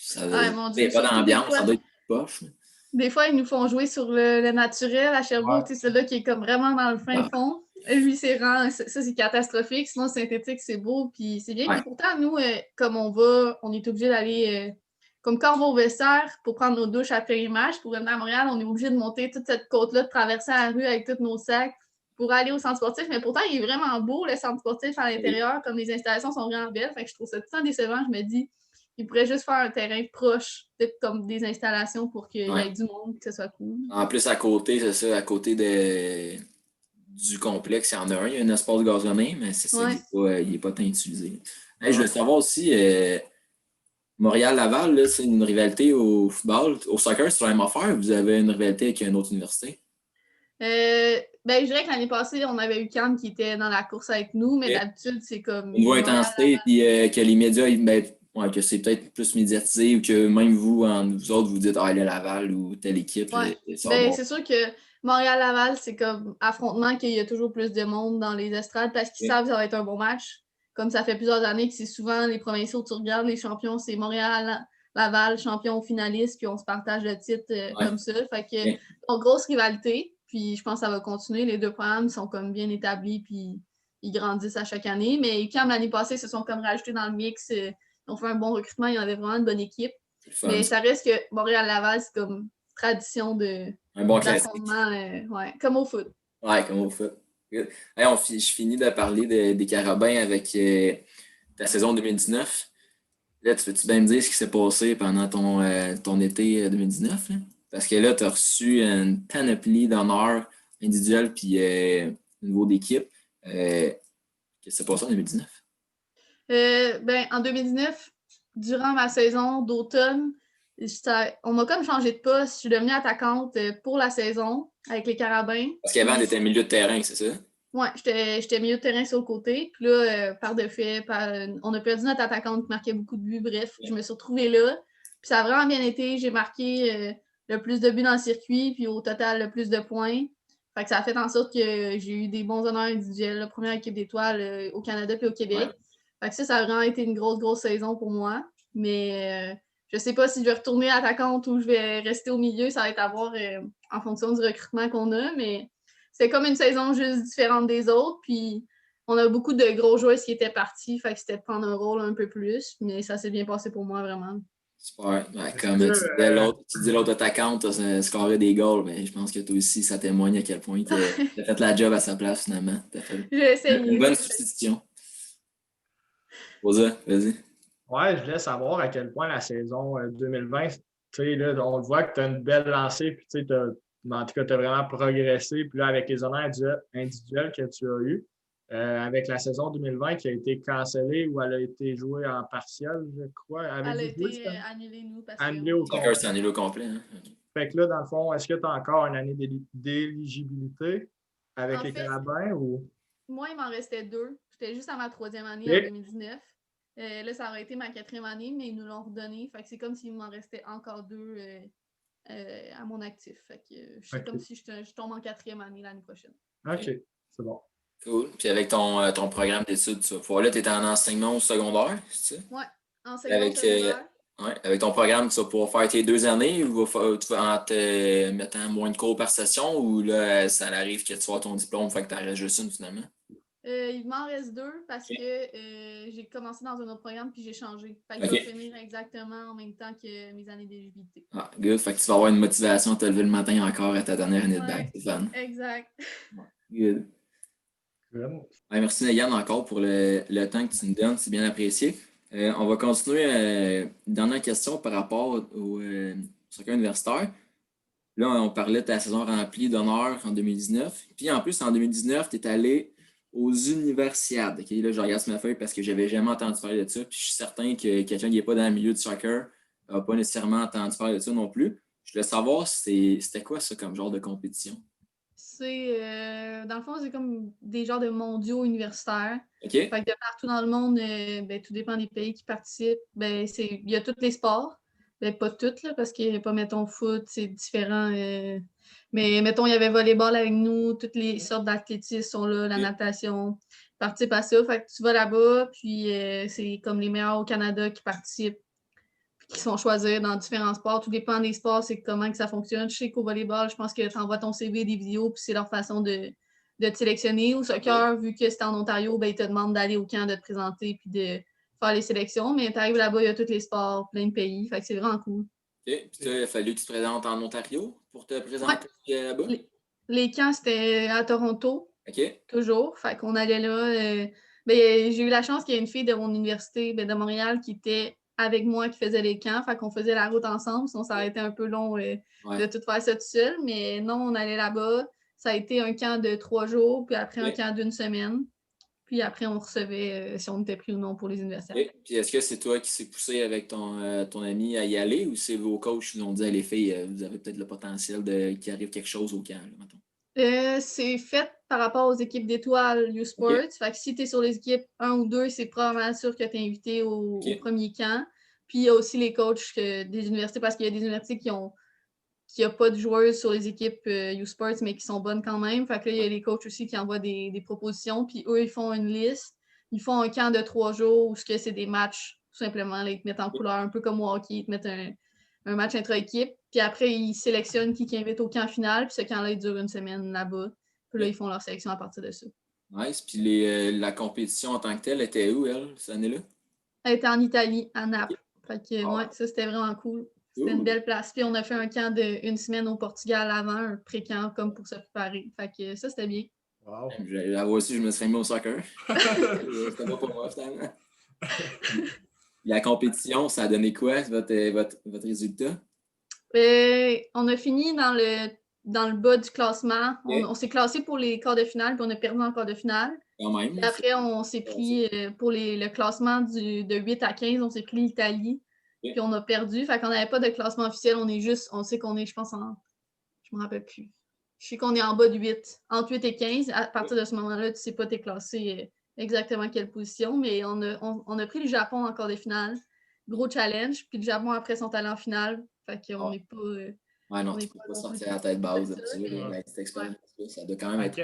ça, Ouais, mon il n'y Dieu. a pas Surtout des d'ambiance, ça fois. doit être poche. Des fois, ils nous font jouer sur le naturel à Sherbrooke, Ouais. celui-là qui est comme vraiment dans le fin Ah. fond. Lui, c'est c'est catastrophique. Sinon, synthétique, c'est beau, puis c'est bien. Ouais. Puis pourtant, nous, comme on est obligé d'aller, comme quand on va au vestiaire pour prendre nos douches après les matchs, pour venir à Montréal, on est obligé de monter toute cette côte-là, de traverser la rue avec tous nos sacs pour aller au centre sportif. Mais pourtant, il est vraiment beau, le centre sportif à l'intérieur, comme les installations sont vraiment belles. Fait que je trouve ça tout le temps décevant. Je me dis, il pourrait juste faire un terrain proche, peut-être comme des installations pour qu'il y ait du monde et que ce soit cool. En plus, à côté, c'est ça, à côté du complexe, il y en a un, il y a un espace gazonné, mais c'est ça, il n'est pas tant utilisé. Hey, je voulais savoir aussi, Montréal-Laval, là, c'est une rivalité au football. Au soccer, c'est la même affaire. Vous avez une rivalité avec une autre université? Je dirais que l'année passée, on avait eu Cam qui était dans la course avec nous, mais d'habitude, c'est comme. Au niveau intensité, puis que les médias, que c'est peut-être plus médiatisé ou que même vous autres, vous dites le Laval ou telle équipe. Ouais. C'est sûr que Montréal-Laval, c'est comme affrontement qu'il y a toujours plus de monde dans les estrades parce qu'ils savent que ça va être un bon match. Comme ça fait plusieurs années que c'est souvent les provinciaux, tu regardes les champions, c'est Montréal-Laval, champion finaliste, puis on se partage le titre comme ça. Fait que, grosse rivalité. Puis je pense que ça va continuer. Les deux programmes sont comme bien établis, puis ils grandissent à chaque année. Mais quand l'année passée, ils se sont comme rajoutés dans le mix. Ils ont fait un bon recrutement. Il y avait vraiment une bonne équipe. Mais ça reste que Montréal-Laval, c'est comme tradition un bon d'affrontement, comme au foot. Ouais, comme au foot. Hey, je finis de parler des Carabins avec ta saison 2019. Là, tu peux-tu bien me dire ce qui s'est passé pendant ton été 2019? Là? Parce que là, tu as reçu une panoplie d'honneurs individuels puis au niveau d'équipe. Qu'est-ce qui s'est passé en 2019? En 2019, durant ma saison d'automne, on m'a comme changé de poste. Je suis devenue attaquante pour la saison avec les Carabins. Parce qu'avant, tu étais milieu de terrain, c'est ça? Oui, j'étais milieu de terrain sur le côté. Puis là, par de fait, on a perdu notre attaquante qui marquait beaucoup de buts. Bref, je me suis retrouvée là. Puis ça a vraiment bien été. J'ai marqué le plus de buts dans le circuit, puis au total, le plus de points. Fait que ça a fait en sorte que j'ai eu des bons honneurs individuels. La première équipe d'étoiles au Canada puis au Québec. Ouais. Fait que ça a vraiment été une grosse saison pour moi. Mais je ne sais pas si je vais retourner attaquante ou je vais rester au milieu. Ça va être à voir en fonction du recrutement qu'on a. Mais c'est comme une saison juste différente des autres. Puis on a beaucoup de gros joueurs qui étaient partis, fait que c'était de prendre un rôle un peu plus, mais ça s'est bien passé pour moi, vraiment. Super. Ouais, comme tu dis l'autre attaquant, tu as scoré des goals, mais je pense que toi aussi, ça témoigne à quel point tu as fait la job à sa place finalement. Tu as fait J'ai essayé. une bonne substitution. Rosa, vas-y. Ouais, je voulais savoir à quel point la saison 2020, tu sais, là, on le voit que tu as une belle lancée, puis tu sais, en tout cas, tu as vraiment progressé. Puis là, avec les honneurs individuels que tu as eus, avec la saison 2020 qui a été cancellée ou elle a été jouée en partiel, je crois. Elle a été annulée, nous, parce annulée que... au Soccer, c'est annulé au complet. Hein? Okay. Fait que là, dans le fond, est-ce que tu as encore une année d'éligibilité avec les fait, Carabins ou... Moi, il m'en restait 2. J'étais juste à ma 3e année en 2019. Là, ça aurait été ma 4e année, mais ils nous l'ont redonné. Fait que c'est comme s'il m'en restait encore 2 à mon actif. Fait que c'est comme si je tombe en 4e année l'année prochaine. OK, c'est bon. Cool. Puis avec ton programme d'études, tu vas pouvoir là, tu es en enseignement au secondaire, c'est ça? Oui, enseignement secondaire. Ouais, avec ton programme, tu vas pouvoir faire tes 2 années ou tu vas en te mettant moins de cours par session ou là, ça arrive que tu sois ton diplôme, fait que tu en restes juste une finalement? Il m'en reste 2 parce que j'ai commencé dans un autre programme puis j'ai changé. Fait que je vais finir exactement en même temps que mes années d'éligibilité. Ah, good. Fait que tu vas avoir une motivation à te lever le matin encore à ta dernière année de bac. C'est fun. Exact. Good. Ouais, merci Megan encore pour le temps que tu nous donnes. C'est bien apprécié. On va continuer. Dernière question par rapport au soccer universitaire. Là, on parlait de ta saison remplie d'honneur en 2019. Puis en plus, en 2019, tu es allé aux universiades. Okay? Là, je regarde sur ma feuille parce que je n'avais jamais entendu parler de ça. Puis je suis certain que quelqu'un qui n'est pas dans le milieu du soccer n'a pas nécessairement entendu parler de ça non plus. Je voulais savoir, c'était quoi ça comme genre de compétition? Dans le fond, c'est comme des genres de mondiaux universitaires. Okay. Fait que de partout dans le monde, tout dépend des pays qui participent. Il y a tous les sports. Pas toutes, là, parce qu'il n'y a pas, mettons, foot, c'est différent. Mais, mettons, il y avait volleyball avec nous, toutes les sortes d'athlétisme sont là, la natation, participent à ça. Fait que tu vas là-bas, puis c'est comme les meilleurs au Canada qui participent, qui sont choisis dans différents sports. Tout dépend des sports, c'est comment que ça fonctionne. Je sais qu'au volleyball, je pense que tu envoies ton CV, des vidéos, puis c'est leur façon de te sélectionner. Au soccer, vu que c'est en Ontario, ils te demandent d'aller au camp, de te présenter, puis de faire les sélections. Mais tu arrives là-bas, il y a tous les sports, plein de pays. Fait que c'est vraiment cool. OK. Puis il a fallu que tu te présentes en Ontario pour te présenter là-bas? Les camps, c'était à Toronto. OK. Toujours. Fait qu'on allait là. J'ai eu la chance qu'il y ait une fille de mon université de Montréal qui était avec moi qui faisait les camps. Fait qu'on faisait la route ensemble. Sinon, ça aurait été un peu long de tout faire ça tout seul. Mais non, on allait là-bas. Ça a été un camp de 3 jours, puis après un camp d'1 semaine. Puis après, on recevait si on était pris ou non pour les universités. Puis est-ce que c'est toi qui s'est poussé avec ton ami à y aller ou c'est vos coachs qui vous ont dit les filles, vous avez peut-être le potentiel qu'il arrive quelque chose au camp, là, mettons? C'est fait par rapport aux équipes d'étoiles U-Sports. Okay. Fait que si tu es sur les équipes 1 ou 2, c'est probablement sûr que tu es invité au premier camp. Puis il y a aussi les coachs des universités, parce qu'il y a des universités qui n'ont pas de joueuses sur les équipes U-Sports, mais qui sont bonnes quand même. Fait que là, il y a les coachs aussi qui envoient des propositions. Puis eux, ils font une liste. Ils font un camp de 3 jours où c'est des matchs, tout simplement. Là, ils te mettent en couleur, un peu comme au hockey. Ils te mettent un match intra-équipe. Puis après, ils sélectionnent qui invite au camp final. Puis ce camp-là, il dure 1 semaine là-bas. Puis là, ils font leur sélection à partir de ça. Nice. Puis la compétition en tant que telle était où, elle, cette année-là? Elle était en Italie, à Naples. Fait que, ça, c'était vraiment cool. C'était une belle place. Puis on a fait un camp d'1 semaine au Portugal avant, un pré-camp comme pour se préparer. Fait que ça, c'était bien. Wow. J'avoue aussi, je me serais mis au soccer. C'était pas pour moi, finalement. La compétition, ça a donné quoi, votre résultat? On a fini dans le bas du classement. Okay. On s'est classé pour les quarts de finale, puis on a perdu en quart de finale. Quand même. Puis après, on s'est pris pour le classement de 8 à 15, on s'est pris l'Italie. Okay. Puis on a perdu. Fait qu'on n'avait pas de classement officiel. On sait qu'on est, je pense, je me rappelle plus. Je sais qu'on est en bas de 8. Entre 8 et 15. À partir de ce moment-là, tu sais pas t'es classé exactement quelle position. Mais on a pris le Japon en quart de finale. Gros challenge. Puis le Japon, après, sont allés en finale. Fait qu'on n'est pas... ouais, non, tu ne peux pas sortir à la tête basse de cette expérience-là. Ça doit quand même être...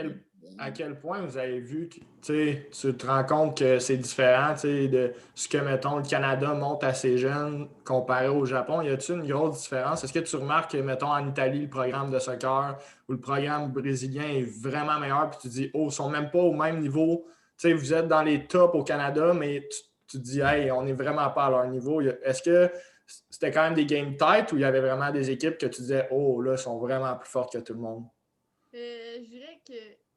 À quel point vous avez vu que tu te rends compte que c'est différent de ce que, mettons, le Canada monte à ses jeunes comparé au Japon? Y a-t-il une grosse différence? Est-ce que tu remarques que, mettons, en Italie, le programme de soccer ou le programme brésilien est vraiment meilleur puis tu dis, oh, ils sont même pas au même niveau sais, vous êtes dans les tops au Canada, mais tu te dis, hey, on n'est vraiment pas à leur niveau. Est-ce que c'était quand même des games tight ou il y avait vraiment des équipes que tu disais, oh, là, sont vraiment plus fortes que tout le monde? Je dirais que,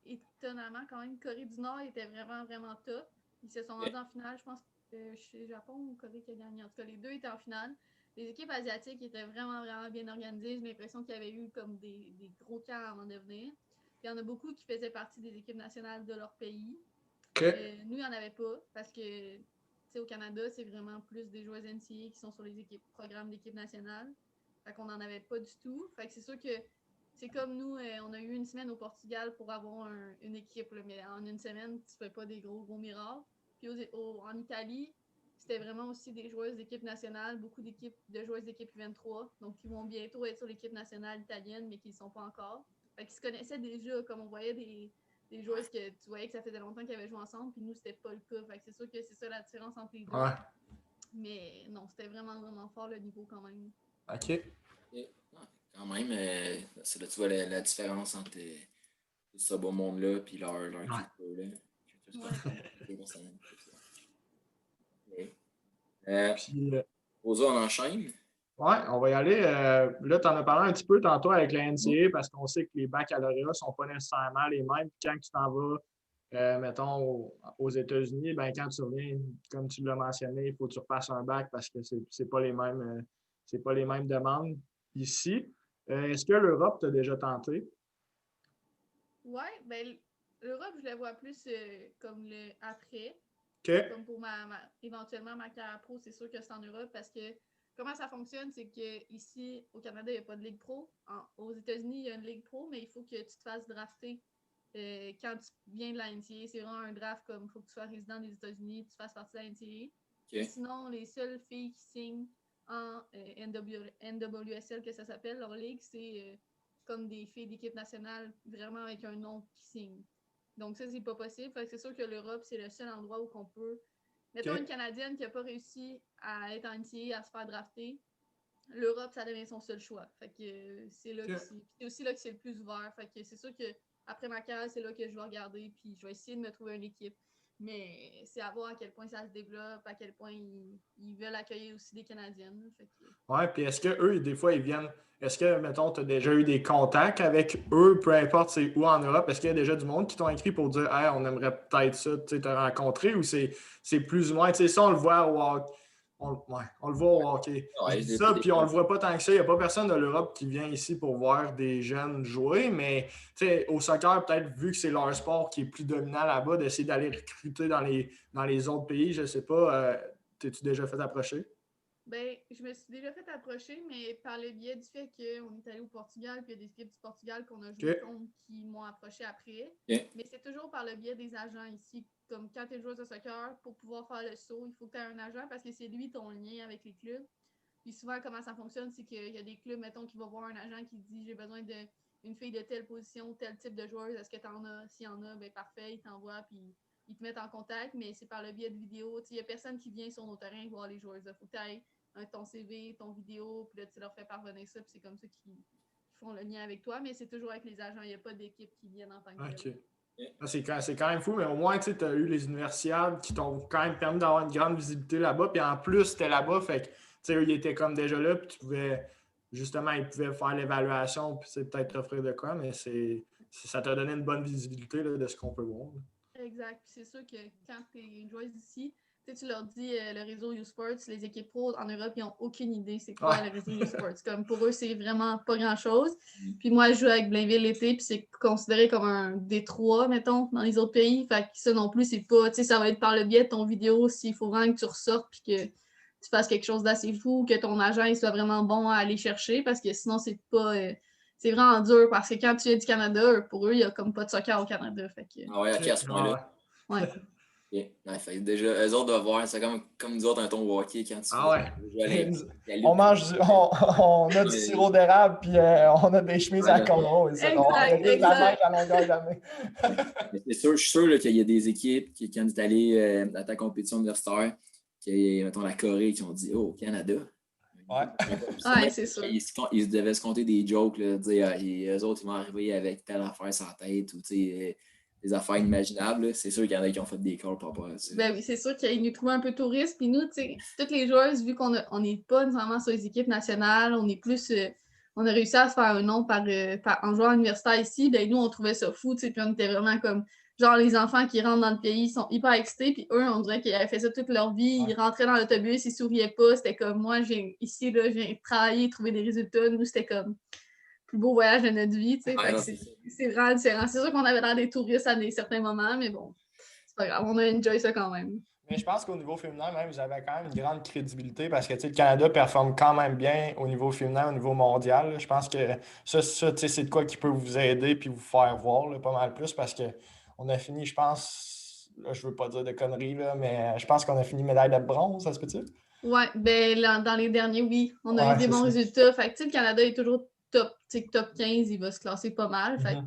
étonnamment, quand même, Corée du Nord était vraiment, vraiment top. Ils se sont rendus en finale, je pense, chez Japon ou Corée qui a gagné. En tout cas, les deux étaient en finale. Les équipes asiatiques étaient vraiment, vraiment bien organisées. J'ai l'impression qu'il y avait eu comme des gros camps avant de venir. Il y en a beaucoup qui faisaient partie des équipes nationales de leur pays. Okay. Nous, il n'y en avait pas parce que au Canada, c'est vraiment plus des joueurs NCAA qui sont sur les programmes d'équipe nationale. Fait qu'on n'en avait pas du tout. Fait que c'est sûr que c'est comme nous, on a eu une semaine au Portugal pour avoir une équipe, là, mais en une semaine, tu fais pas des gros miracles. Puis en Italie, c'était vraiment aussi des joueuses d'équipe nationale, beaucoup de joueuses d'équipe 23, donc qui vont bientôt être sur l'équipe nationale italienne, mais qui ne sont pas encore. Fait qu'ils se connaissaient déjà, comme on voyait des joueuses que tu voyais que ça faisait longtemps qu'ils avaient joué ensemble, puis nous, c'était pas le cas. Fait que c'est sûr que c'est ça la différence entre les deux. Ouais. Mais non, c'était vraiment, vraiment fort le niveau quand même. OK. Et, quand même, c'est là tu vois la différence entre tout ce beau monde-là et leur culture. Là. Puis, Rosa, on enchaîne. ouais, on va y aller. Là, tu en as parlé un petit peu tantôt avec la NCAA parce qu'on sait que les baccalauréats ne sont pas nécessairement les mêmes. Quand tu t'en vas, mettons, aux États-Unis, ben, quand tu reviens, comme tu l'as mentionné, il faut que tu repasses un bac parce que c'est pas les mêmes demandes ici. Est-ce que l'Europe t'a déjà tenté? Oui, ben l'Europe, je la vois plus comme le après. OK. Comme pour éventuellement ma carrière pro, c'est sûr que c'est en Europe parce que comment ça fonctionne, c'est qu'ici, au Canada, il n'y a pas de Ligue pro. Aux États-Unis, il y a une Ligue pro, mais il faut que tu te fasses drafter quand tu viens de la NCAA. C'est vraiment un draft comme il faut que tu sois résident des États-Unis, tu fasses partie de la NCAA. Okay. Sinon, les seules filles qui signent en NWSL, que ça s'appelle, leur ligue, c'est comme des filles d'équipe nationale, vraiment avec un nom qui signe. Donc ça, c'est pas possible. Fait que c'est sûr que l'Europe, c'est le seul endroit où on peut... Mettons une Canadienne qui n'a pas réussi à être en NCAA, à se faire drafter, l'Europe, ça devient son seul choix. Fait que c'est là c'est aussi là que c'est le plus ouvert. Fait que c'est sûr que après ma carrière, c'est là que je vais regarder, puis je vais essayer de me trouver une équipe. Mais c'est à voir à quel point ça se développe, à quel point ils veulent accueillir aussi des Canadiennes. Fait que... Oui, puis est-ce qu'eux, des fois, ils viennent... Est-ce que, mettons, tu as déjà eu des contacts avec eux, peu importe c'est où en Europe? Est-ce qu'il y a déjà du monde qui t'ont écrit pour dire « Hey, on aimerait peut-être ça, tu sais, te rencontrer » ou c'est plus ou moins... Tu sais, ça, on le voit au hockey. On le voit au hockey. Ouais, je dis ça, puis on le voit pas tant que ça. Il n'y a pas personne de l'Europe qui vient ici pour voir des jeunes jouer, mais tu sais, au soccer, peut-être, vu que c'est leur sport qui est plus dominant là-bas, d'essayer d'aller recruter dans les autres pays, je sais pas, t'es-tu déjà fait approcher? Ben, je me suis déjà fait approcher, mais par le biais du fait qu'on est allé au Portugal, puis il y a des équipes du Portugal qu'on a joué contre qui m'ont approché après. Okay. Mais c'est toujours par le biais des agents ici. Comme quand tu es joueuse de soccer, pour pouvoir faire le saut, il faut que tu aies un agent parce que c'est lui ton lien avec les clubs. Puis souvent, comment ça fonctionne, c'est qu'il y a des clubs, mettons, qui vont voir un agent qui dit « J'ai besoin d'une fille de telle position, tel type de joueuse, est-ce que tu en as? S'il y en a, ben parfait, il t'envoie, puis ils te mettent en contact, mais c'est par le biais de vidéos. Il n'y a personne qui vient sur nos terrains voir les joueuses. Il faut que tu ailles ton CV, ton vidéo, puis là, tu leur fais parvenir ça, puis c'est comme ça qu'ils font le lien avec toi, mais c'est toujours avec les agents. Il n'y a pas d'équipe qui viennent en tant que telle. C'est quand même fou, mais au moins, tu as eu les universiades qui t'ont quand même permis d'avoir une grande visibilité là-bas, puis en plus, c'était là-bas, fait que, eux, ils étaient comme déjà là, puis tu pouvais, justement, ils pouvaient faire l'évaluation, puis peut-être t'offrir de quoi, mais ça t'a donné une bonne visibilité là, de ce qu'on peut voir. Exact, puis c'est sûr que quand tu es une joueuse d'ici, tu leur dis le réseau U-Sports, les équipes pro en Europe, ils n'ont aucune idée c'est quoi le réseau U-Sports. Comme pour eux, c'est vraiment pas grand-chose. Puis moi, je joue avec Blainville l'été, puis c'est considéré comme un D3, mettons, dans les autres pays. Fait que ça non plus, c'est pas, tu sais, ça va être par le biais de ton vidéo s'il faut vraiment que tu ressortes puis que tu fasses quelque chose d'assez fou, que ton agent il soit vraiment bon à aller chercher, parce que sinon, c'est pas... c'est vraiment dur, parce que quand tu viens du Canada, pour eux, il n'y a comme pas de soccer au Canada. Fait que... Ah ouais, à ce point-là. Ouais. Okay. Ouais, déjà, eux autres doivent voir, c'est comme nous autres, un ton hockey quand tu on a du sirop d'érable puis on a des chemises à coraux. On a de la neige à longueur d'année. Je suis sûr là, qu'il y a des équipes qui, quand tu es allé à ta compétition universitaire, qui mettons la Corée, qui ont dit « Oh, Canada! » Ouais, c'est sûr. Ils devaient se compter des jokes, là, dire eux autres, ils vont arriver avec telle affaire sur la tête, ou des affaires inimaginables. Là. C'est sûr qu'il y en a qui ont fait des calls par rapport à ça. Ben oui, c'est sûr qu'ils nous trouvent un peu touristes. Puis nous, tu sais, toutes les joueuses, vu qu'on n'est pas nécessairement sur les équipes nationales, on est plus. On a réussi à se faire un nom en jouant universitaire ici. Ben nous, on trouvait ça fou, tu sais. Puis on était vraiment comme. Genre, les enfants qui rentrent dans le pays sont hyper excités. Puis eux, on dirait qu'ils avaient fait ça toute leur vie. Ils rentraient dans l'autobus, ils souriaient pas. C'était comme moi, ici, là, je viens travailler, trouver des résultats. Nous, c'était comme plus beau voyage de notre vie, tu sais. Ouais, c'est vraiment différent. C'est sûr qu'on avait l'air des touristes à certains moments, mais bon, c'est pas grave. On a enjoy ça quand même. Mais je pense qu'au niveau féminin, même, vous avez quand même une grande crédibilité parce que le Canada performe quand même bien au niveau féminin, au niveau mondial. Là. Je pense que ça c'est de quoi qui peut vous aider puis vous faire voir là, pas mal plus parce qu'on a fini, je pense, là, je veux pas dire de conneries, là, mais je pense qu'on a fini médaille de bronze, ça se peut-tu? Ouais, ben dans les derniers, oui. On a eu des bons ça. résultats. Fait que le Canada est toujours top 15, il va se classer pas mal. Fait que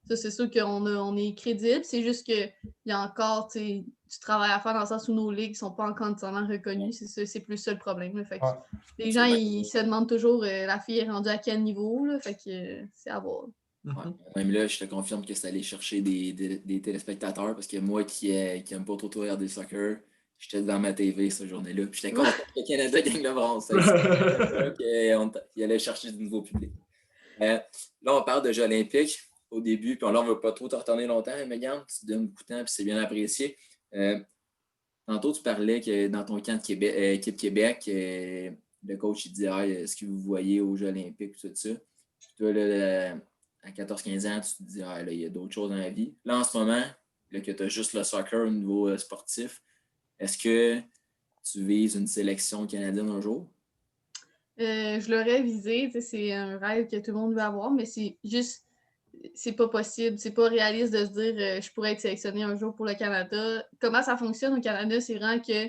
ça, c'est sûr qu'on est crédible. C'est juste qu'il y a encore du travail à faire dans le sens où nos ligues ne sont pas encore entièrement reconnues. C'est plus ça le problème. Là. Fait que les gens, ils se demandent toujours la fille est rendue à quel niveau. Là. Fait que c'est à voir. Ouais. Même là, je te confirme que c'est aller chercher des téléspectateurs parce que moi qui n'aime pas trop regarder le soccer, j'étais devant ma TV cette journée-là. Puis j'étais content que le Canada gagne le bronze. Il allait chercher du nouveau public. Là, on parle de Jeux olympiques au début, puis là, on ne va pas trop te retourner longtemps, Megan. Tu te donnes beaucoup de temps, puis c'est bien apprécié. Tantôt, tu parlais que dans ton camp de Québec, équipe Québec, le coach il dit est-ce que vous voyez aux Jeux olympiques, tout ça. Puis toi, là, à 14-15 ans, tu te dis là, il y a d'autres choses dans la vie. Là, en ce moment, là, que tu as juste le soccer au niveau sportif, est-ce que tu vises une sélection canadienne un jour? Je l'aurais visé, c'est un rêve que tout le monde veut avoir, mais c'est pas possible, c'est pas réaliste de se dire je pourrais être sélectionné un jour pour le Canada. Comment ça fonctionne au Canada, c'est vraiment que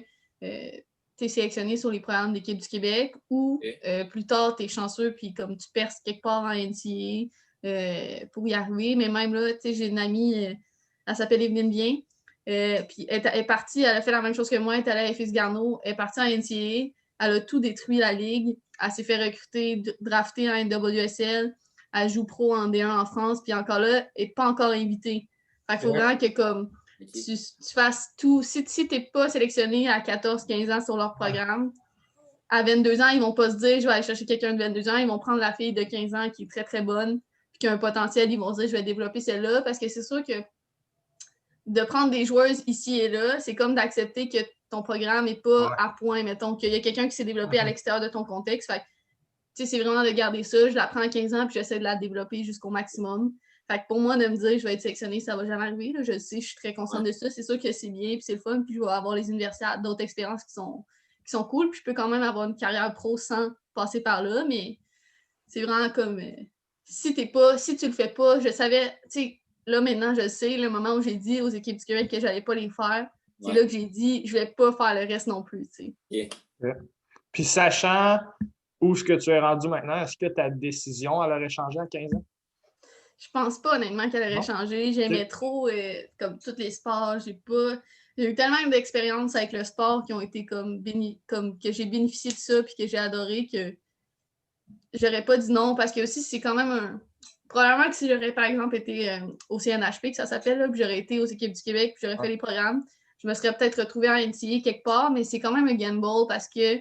tu es sélectionné sur les programmes d'équipe du Québec ou plus tard, tu es chanceux puis comme tu perces quelque part en NCAA pour y arriver. Mais même là, j'ai une amie, elle s'appelle Evelyne Bien, puis elle est partie, elle a fait la même chose que moi, elle est allée à FX Garneau, elle est partie en NCAA, elle a tout détruit la ligue, elle s'est fait recruter, drafter en NWSL, elle joue pro en D1 en France, puis encore là, elle n'est pas encore invitée. Fait qu'il faut vraiment que comme tu fasses tout. Si tu n'es pas sélectionné à 14-15 ans sur leur programme, à 22 ans, ils ne vont pas se dire je vais aller chercher quelqu'un de 22 ans, ils vont prendre la fille de 15 ans qui est très, très bonne, puis qui a un potentiel, ils vont se dire je vais développer celle-là, parce que c'est sûr que de prendre des joueuses ici et là, c'est comme d'accepter que ton programme n'est pas à point, mettons, qu'il y a quelqu'un qui s'est développé à l'extérieur de ton contexte. Fait que, c'est vraiment de garder ça. Je la prends à 15 ans puis j'essaie de la développer jusqu'au maximum. Fait que pour moi, de me dire je vais être sélectionnée, ça va jamais arriver. Là. Je sais, je suis très consciente de ça. C'est sûr que c'est bien puis c'est le fun. Puis je vais avoir les universités, d'autres expériences qui sont cool. Puis je peux quand même avoir une carrière pro sans passer par là. Mais c'est vraiment comme si tu le fais pas, je savais, tu sais, là maintenant, je sais, le moment où j'ai dit aux équipes du Québec que j'allais pas les faire, c'est là que j'ai dit je vais pas faire le reste non plus. Puis sachant où ce que tu es rendu maintenant, est-ce que ta décision, elle aurait changé à 15 ans? Je pense pas honnêtement qu'elle aurait changé. J'aimais trop comme tous les sports. J'ai eu tellement d'expériences avec le sport qui ont été comme que j'ai bénéficié de ça puis que j'ai adoré que j'aurais pas dit non parce que aussi c'est quand même probablement que si j'aurais par exemple été au CNHP que ça s'appelle là, puis j'aurais été aux équipes du Québec puis j'aurais fait les programmes, je me serais peut-être retrouvée en NCAA quelque part, mais c'est quand même un gamble parce que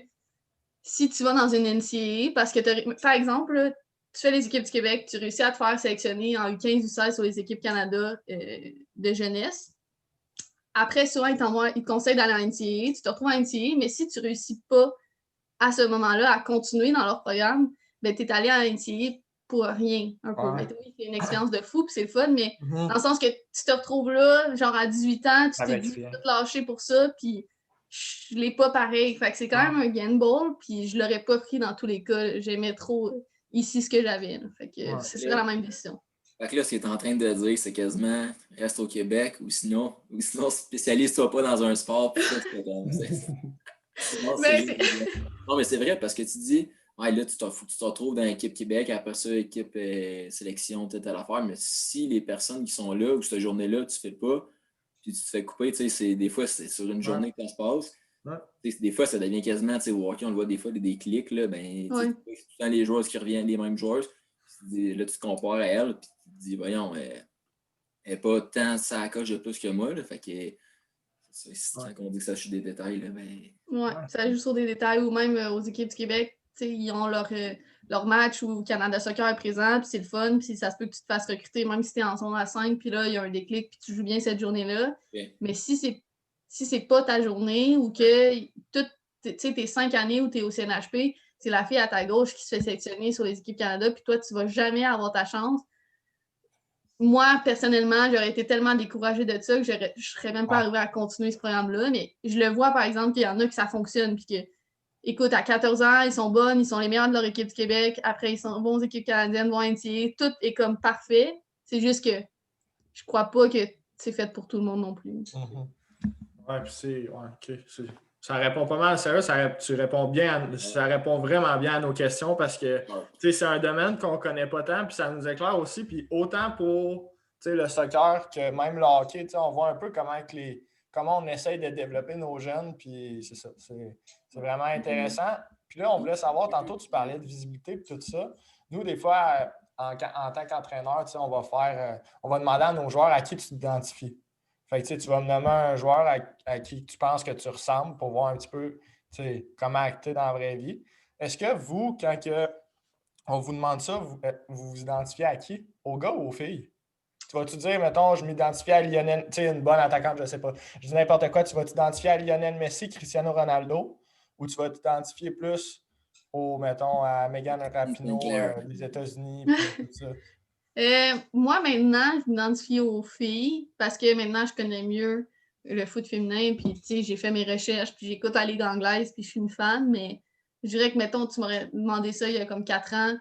si tu vas dans une NCAA, parce que par exemple, là, tu fais les équipes du Québec, tu réussis à te faire sélectionner en U15 ou 16 sur les équipes Canada de jeunesse. Après, souvent, ils te conseillent d'aller en NCAA, tu te retrouves en NCAA, mais si tu ne réussis pas à ce moment-là à continuer dans leur programme, ben, tu es allé en NCAA pour rien, un peu. Ben, oui, c'est une expérience de fou, puis c'est le fun, mais dans le sens que tu te retrouves là, genre à 18 ans, tu t'es dit, tout lâché pour ça, puis je l'ai pas pareil. Fait que c'est quand même un gamble, puis je l'aurais pas pris dans tous les cas. J'aimais trop ici ce que j'avais. Fait que ce serait la même décision. Fait que là, ce qu'il est en train de dire, c'est quasiment reste au Québec ou sinon spécialise-toi pas dans un sport. Puis ça, c'est comme non, mais c'est vrai parce que tu dis là, tu te retrouves dans l'équipe Québec, après ça, équipe sélection, telle affaire. Mais si les personnes qui sont là ou cette journée-là, tu ne fais pas, puis tu te fais couper, des fois, c'est sur une journée que ça se passe. Des fois, ça devient quasiment, au hockey, on le voit des fois, des clics, là, c'est tout le temps les joueurs qui reviennent, les mêmes joueurs. Là, tu te compares à elle, puis tu te dis, voyons, n'est pas tant ça à coche de plus que moi. Là, fait que quand on dit que ça joue des détails, là, ben. Ouais, ça joue sur des détails ou même aux équipes du Québec, ils ont leur match où Canada Soccer est présent, puis c'est le fun, puis ça se peut que tu te fasses recruter, même si tu es en son à 5, puis là, il y a un déclic, puis tu joues bien cette journée-là. Okay. Mais si c'est pas ta journée ou que tes 5 années où tu es au CNHP, c'est la fille à ta gauche qui se fait sélectionner sur les équipes Canada, puis toi, tu vas jamais avoir ta chance. Moi, personnellement, j'aurais été tellement découragée de ça que je serais même pas arrivée à continuer ce programme-là. Mais je le vois, par exemple, qu'il y en a que ça fonctionne. Puis que, écoute, à 14 ans, ils sont bonnes, ils sont les meilleurs de leur équipe du Québec. Après, ils sont bons aux équipes canadiennes, vont NCAA. Tout est comme parfait. C'est juste que je crois pas que c'est fait pour tout le monde non plus. Mm-hmm. Ouais, puis c'est. Ouais, OK. Ça répond pas mal, sérieux. Ça répond vraiment bien à nos questions parce que c'est un domaine qu'on ne connaît pas tant, puis ça nous éclaire aussi. Puis autant pour le soccer que même le hockey, on voit un peu comment on essaye de développer nos jeunes, puis c'est ça. C'est vraiment intéressant. Puis là, on voulait savoir, tantôt tu parlais de visibilité et tout ça. Nous, des fois, en tant qu'entraîneur, on va demander à nos joueurs à qui tu t'identifies. Fait que, tu vas me nommer un joueur à qui tu penses que tu ressembles pour voir un petit peu comment acter dans la vraie vie. Est-ce que vous, quand on vous demande ça, vous vous identifiez à qui? Aux gars ou aux filles? Tu vas-tu dire, mettons, je m'identifie à Lionel, une bonne attaquante, je ne sais pas. Je dis n'importe quoi, tu vas t'identifier à Lionel Messi, Cristiano Ronaldo, ou tu vas t'identifier plus mettons, à Megan Rapinoe des États-Unis, puis tout ça? Moi, maintenant, je m'identifie aux filles parce que maintenant, je connais mieux le foot féminin. Puis, j'ai fait mes recherches, puis j'écoute la Ligue anglaise, puis je suis une fan. Mais je dirais que, mettons, tu m'aurais demandé ça il y a comme 4 ans,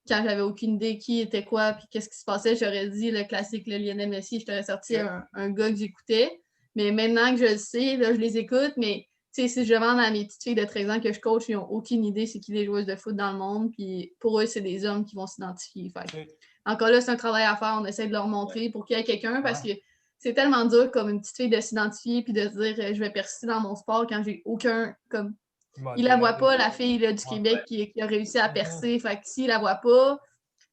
quand j'avais aucune idée qui était quoi, puis qu'est-ce qui se passait. J'aurais dit le classique, le Lionel Messi. Je t'aurais sorti un gars que j'écoutais. Mais maintenant que je le sais, là, je les écoute. Mais, si je demande à mes petites filles de 13 ans que je coach, ils n'ont aucune idée c'est qui les joueuses de foot dans le monde. Puis, pour eux, c'est des hommes qui vont s'identifier. Encore là, c'est un travail à faire. On essaie de leur montrer pour qu'il y ait quelqu'un parce que c'est tellement dur comme une petite fille de s'identifier puis de se dire je vais persister dans mon sport quand j'ai aucun comme. Il la voit pas, la fille là, du Québec qui a réussi à percer. Fait que s'il la voit pas,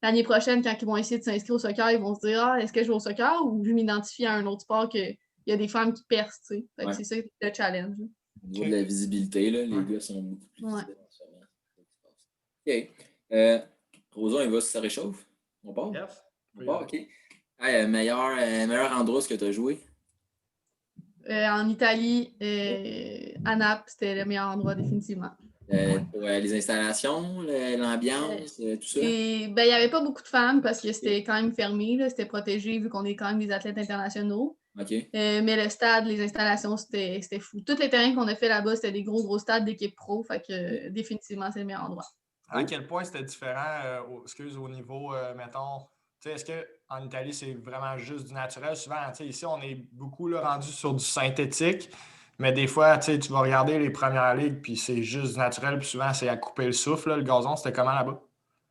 l'année prochaine, quand ils vont essayer de s'inscrire au soccer, ils vont se dire est-ce que je joue au soccer ou je m'identifie à un autre sport qu'il y a des femmes qui percent, tu sais. Fait que c'est ça le challenge. Au niveau de la visibilité, là, les gars sont beaucoup plus visibles en ce moment. OK. Rosa, il va si ça réchauffe? On part? Yes. On part, OK. Hey, meilleur endroit ce que tu as joué? En Italie, à Naples, c'était le meilleur endroit définitivement. Pour les installations, l'ambiance, tout ça? Il n'y avait pas beaucoup de fans parce que c'était quand même fermé, là, c'était protégé vu qu'on est quand même des athlètes internationaux. Okay. Mais le stade, les installations, c'était fou. Tous les terrains qu'on a fait là-bas, c'était des gros stades d'équipe pro. Fait que définitivement, c'est le meilleur endroit. À quel point c'était différent, au niveau, mettons, est-ce qu'en Italie, c'est vraiment juste du naturel? Souvent, ici, on est beaucoup rendu sur du synthétique, mais des fois, tu vas regarder les premières ligues, puis c'est juste du naturel, puis souvent, c'est à couper le souffle. Là. Le gazon, c'était comment là-bas?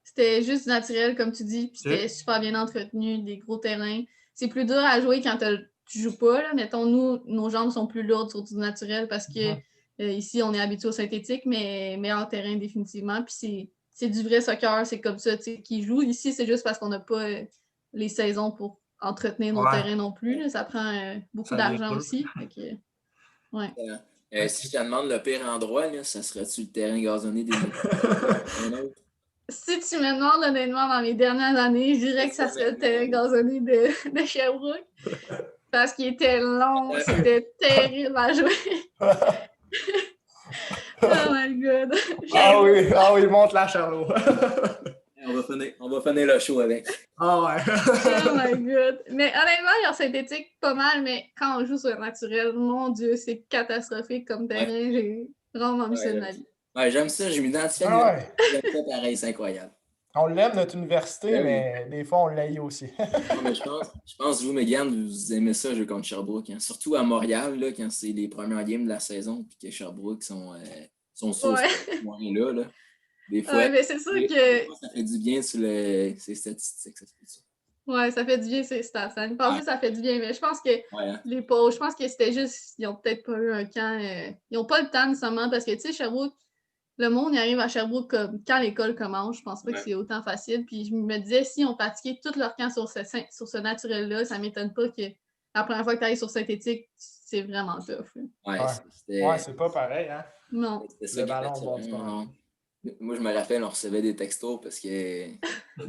C'était juste du naturel, comme tu dis, puis c'était super bien entretenu, des gros terrains. C'est plus dur à jouer quand tu joues pas. Là. Mettons, nous, nos jambes sont plus lourdes sur du naturel parce que ici, on est habitué au synthétique, mais meilleur terrain définitivement. Puis c'est du vrai soccer, c'est comme ça qu'ils jouent. Ici, c'est juste parce qu'on n'a pas les saisons pour entretenir nos terrains non plus. Là. Ça prend beaucoup d'argent aussi. Fait que, si je te demande le pire endroit, là, ça serait-tu le terrain gazonné des Si tu me demandes honnêtement dans mes dernières années, je dirais que ça serait le terrain gazonné de Sherbrooke. Parce qu'il était long, c'était terrible à jouer. Oh my God. Ah oui, monte la Charlot. On va finir le show avec. Ah ouais. Oh my God. Mais honnêtement, il y a synthétique pas mal, mais quand on joue sur le naturel, mon Dieu, c'est catastrophique comme terrain. J'ai vraiment mis ça de ma vie. Ouais, j'aime ça, je m'identifie. J'aime ça pareil, c'est incroyable. On l'aime, notre université, mais des fois, on l'aille aussi. Mais je pense que vous, Megan, vous aimez ça, jouer contre Sherbrooke. Hein? Surtout à Montréal, là, quand c'est les premières games de la saison, puis que Sherbrooke sont sur ce point-là. Là. Des fois, mais c'est sûr que ça fait du bien sur ces statistiques. Ouais, ça fait du bien, ces stats. Ça nous parle ça fait du bien. Mais je pense que les pauvres, je pense que c'était juste, ils n'ont peut-être pas eu un camp. Ils n'ont pas le temps nécessairement parce que, tu sais, Sherbrooke, le monde il arrive à Sherbrooke comme quand l'école commence. Je pense pas que c'est autant facile. Puis je me disais, si on pratiquait tout leur camp sur ce naturel-là, ça m'étonne pas que la première fois que tu arrives sur synthétique, c'est vraiment tough. Ouais, Ouais, c'est pas pareil, hein? Non. c'était ça Le qui ballon était au bord du vraiment. Moi, je me rappelle, on recevait des textos parce que il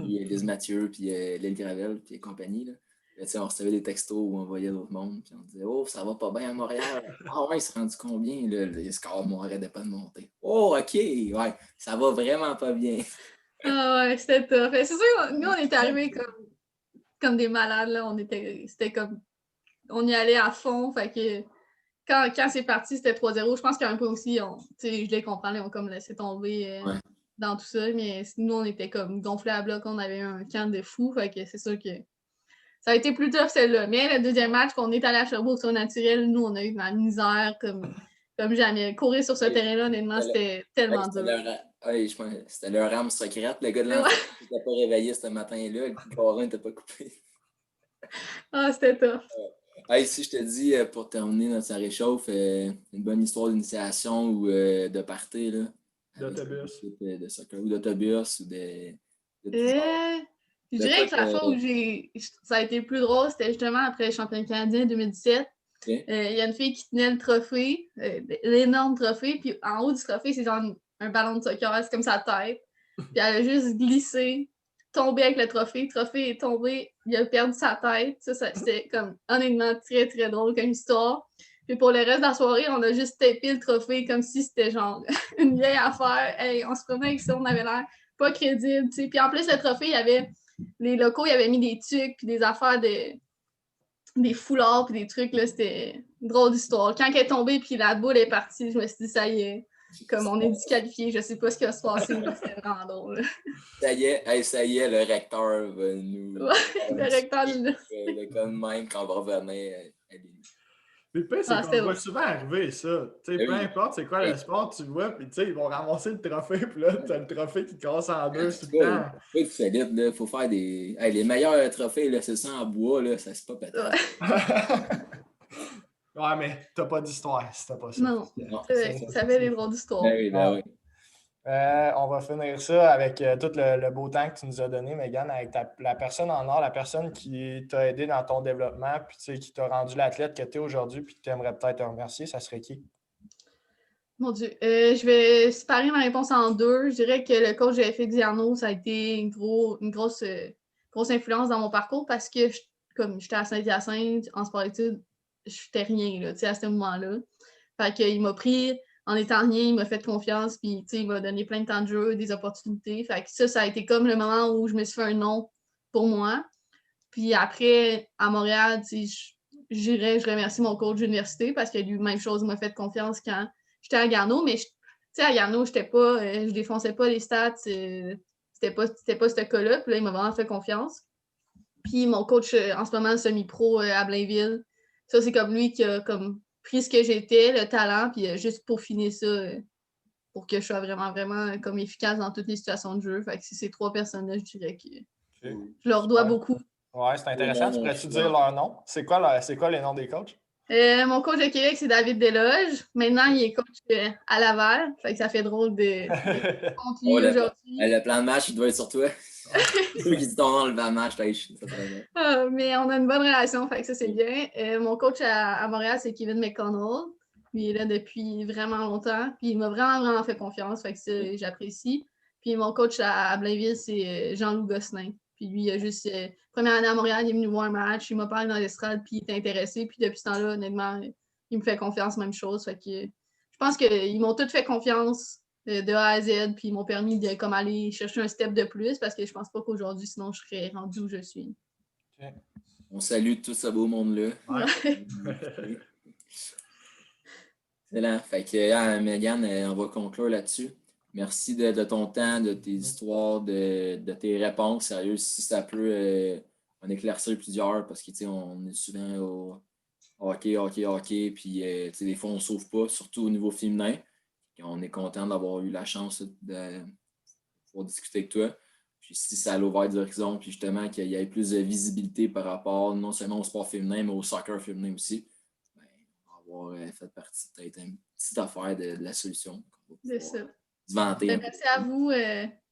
y a Liz Mathieu, puis Lille Gravel, puis compagnie. Là. Là, on recevait des textos où on voyait d'autres mondes, puis on disait oh, ça va pas bien à Montréal. Ah ouais, il s'est rendu combien? Là, les scores m'arrêtaient pas de monter. Oh, ok, ouais, ça va vraiment pas bien. Ah ouais, c'était tough. C'est sûr, nous, on était arrivés comme des malades. Là. C'était comme. On y allait à fond. Fait que quand c'est parti, c'était 3-0. Je pense qu'à un peu aussi, je les comprends, ils ont comme laissé tomber Ouais. dans tout ça. Mais nous, on était comme gonflés à bloc. On avait un camp de fous. Fait que c'est sûr que ça a été plus tough celle-là. Mais le deuxième match, qu'on est allé à Sherbrooke sur naturel, nous, on a eu de la misère comme jamais. Courir sur ce terrain-là, honnêtement, c'était tellement dur. Je pense que c'était leur âme secrète. Le gars de Ouais. l'enfant n'était pas réveillé ce matin-là. Le parrain n'était pas coupé. Ah, c'était tough. Hey, si je te dis, pour terminer notre ça réchauffe, une bonne histoire d'initiation ou de party, là, avec D'autobus. une équipe de soccer ou d'autobus ou de Je de dirais quoi que la fois où ça a été le plus drôle, c'était justement après le championnat canadien 2017. Ok. Il y a une fille qui tenait le trophée, l'énorme trophée, puis en haut du trophée, c'est genre un ballon de soccer, c'est comme sa tête. Puis elle a juste glissé, tombé avec le trophée est tombé, il a perdu sa tête. Ça c'était comme honnêtement très, très drôle comme histoire. Puis pour le reste de la soirée, on a juste tapé le trophée comme si c'était genre une vieille affaire. Hey, on se promenait avec ça, on avait l'air pas crédible, tu sais. Puis en plus, le trophée, il y avait les locaux, ils avaient mis des tucs puis des affaires des foulards puis des trucs, là, c'était une drôle d'histoire. Quand elle est tombée puis la boule est partie, je me suis dit, ça y est, comme on est disqualifié, je sais pas ce qui va se passer, mais c'était vraiment drôle. Ça y est, le recteur va nous. Ouais, le recteur de l'université. Le gars de même quand on va revenir à l'île. Puis le pire, c'est qu'on c'était voit drôle. souvent arriver ça. Tu sais, peu importe c'est quoi le sport, tu le vois, puis tu sais, ils vont ramasser le trophée, puis là, t'as le trophée qui casse en deux tout le temps. Oui, Philippe, il faut faire des. Hey, les meilleurs trophées, là, c'est ça en bois, là, ça c'est pas pétard. Ouais, mais t'as pas d'histoire si t'as pas ça. Non, ça fait des drôles d'histoires. Ben oui. On va finir ça avec tout le beau temps que tu nous as donné, Megan, avec la personne en or, la personne qui t'a aidé dans ton développement, puis tu sais, qui t'a rendu l'athlète que tu es aujourd'hui, puis que tu aimerais peut-être te remercier, ça serait qui? Mon Dieu. Je vais séparer ma réponse en deux. Je dirais que le coach de F. Diano, ça a été une grosse influence dans mon parcours parce que comme j'étais à Saint-Hyacinthe en sport-études, je n'étais rien là, à ce moment-là. Fait qu'il m'a pris en étant rien, il m'a fait confiance, puis il m'a donné plein de temps de jeu, des opportunités. Fait que ça a été comme le moment où je me suis fait un nom pour moi. Puis après, à Montréal, je remercie mon coach d'université parce que lui, même chose, il m'a fait confiance quand j'étais à Garneau, mais à Garneau, je défonçais pas les stats, c'était pas ce cas-là, puis là, il m'a vraiment fait confiance. Puis mon coach, en ce moment, semi-pro à Blainville, ça, c'est comme lui qui a comme pris ce que j'étais, le talent, puis juste peaufiner ça pour que je sois vraiment, vraiment comme efficace dans toutes les situations de jeu. Fait que c'est ces trois personnes-là, je dirais que je leur dois beaucoup. Ouais, c'est intéressant. Tu pourrais-tu dire leur nom? C'est quoi les noms des coachs? Mon coach de Québec, c'est David Desloges. Maintenant, il est coach à Laval. Fait que ça fait drôle de contre lui aujourd'hui. Le plan de match, il doit être sur toi. Qui dit ton nom, le plan de match, mais on a une bonne relation, fait que ça, c'est bien. Mon coach à Montréal, c'est Kevin McConnell. Lui, il est là depuis vraiment longtemps. Puis il m'a vraiment, vraiment fait confiance. Fait que ça, j'apprécie. Puis mon coach à Blainville, c'est Jean-Loup Gosselin. Puis lui, il a juste... première année à Montréal, il est venu voir un match, il m'a parlé dans l'estrade, puis il était intéressé. Puis depuis ce temps-là, honnêtement, il me fait confiance, même chose. Fait que je pense qu'ils m'ont tous fait confiance de A à Z, puis ils m'ont permis de comme aller chercher un step de plus, parce que je pense pas qu'aujourd'hui, sinon, je serais rendue où je suis. Okay. On salue tout ce beau monde-là. Ouais. Excellent. Fait que, Megan, on va conclure là-dessus. Merci de ton temps, de tes histoires, de tes réponses. Sérieux, si ça peut en éclaircir plusieurs, parce que on est souvent au hockey, puis des fois on ne sauve pas, surtout au niveau féminin. Et on est content d'avoir eu la chance de pouvoir discuter avec toi. Puis si ça a ouvert des horizons, puis justement qu'il y ait plus de visibilité par rapport non seulement au sport féminin, mais au soccer féminin aussi, on va avoir fait partie peut-être une petite affaire de la solution. C'est ça. se vanter. Ben, merci à vous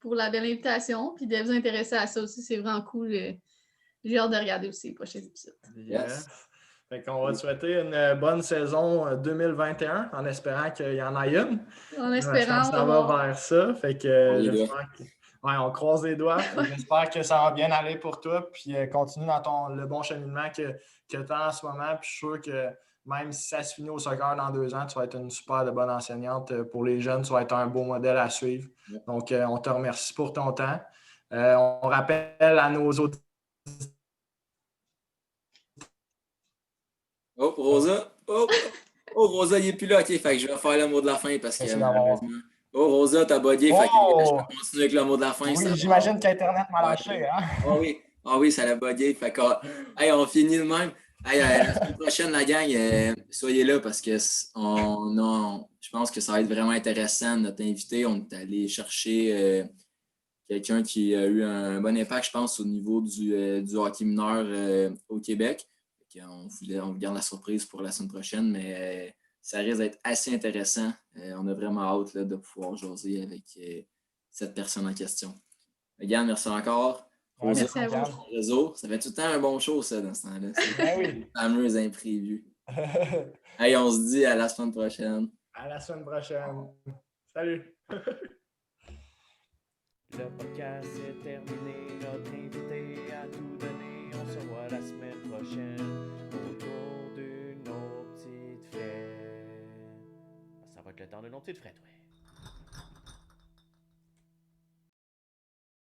pour la belle invitation, puis de vous intéresser à ça aussi, c'est vraiment cool. J'ai hâte de regarder aussi les prochains épisodes. Yes. Fait qu'on va te souhaiter une bonne saison 2021 en espérant qu'il y en ait une. En Je espérant, pense que ça on va va voir. vers ça. Fait que j'espère que. Ouais, on croise les doigts. J'espère que ça va bien aller pour toi. Puis continue dans le bon cheminement que tu as en ce moment. Puis je suis sûr que même si ça se finit au soccer dans 2 ans, tu vas être une super de bonne enseignante pour les jeunes. Tu vas être un beau modèle à suivre. Donc, on te remercie pour ton temps. On rappelle à nos autres. Oh, Rosa! Oh, Rosa, il n'est plus là. OK, fait que je vais faire le mot de la fin parce que malheureusement. Oh, Rosa, t'as bugué. Fait que je vais continuer avec le mot de la fin. Oui, j'imagine qu'Internet m'a lâché. Hein? Ah oui, ça l'a bugué. Fait que, hey, on finit de même. Hey, la semaine prochaine, la gang, soyez là parce que je pense que ça va être vraiment intéressant. Notre invité, on est allé chercher quelqu'un qui a eu un bon impact, je pense, au niveau du hockey mineur au Québec. On vous garde la surprise pour la semaine prochaine, mais ça risque d'être assez intéressant. On a vraiment hâte là, de pouvoir jaser avec cette personne en question. Yann, merci encore. Ouais, merci à vous. Réseau. Ça fait tout le temps un bon show, ça, dans ce temps-là. Ben oui. Les fameux imprévus. Hey, on se dit à la semaine prochaine. À la semaine prochaine. Salut. Le podcast est terminé, notre invité a tout donné. On se voit la semaine prochaine autour d'une autre petite fête. Ça va être le temps d'une autre petite fête, ouais.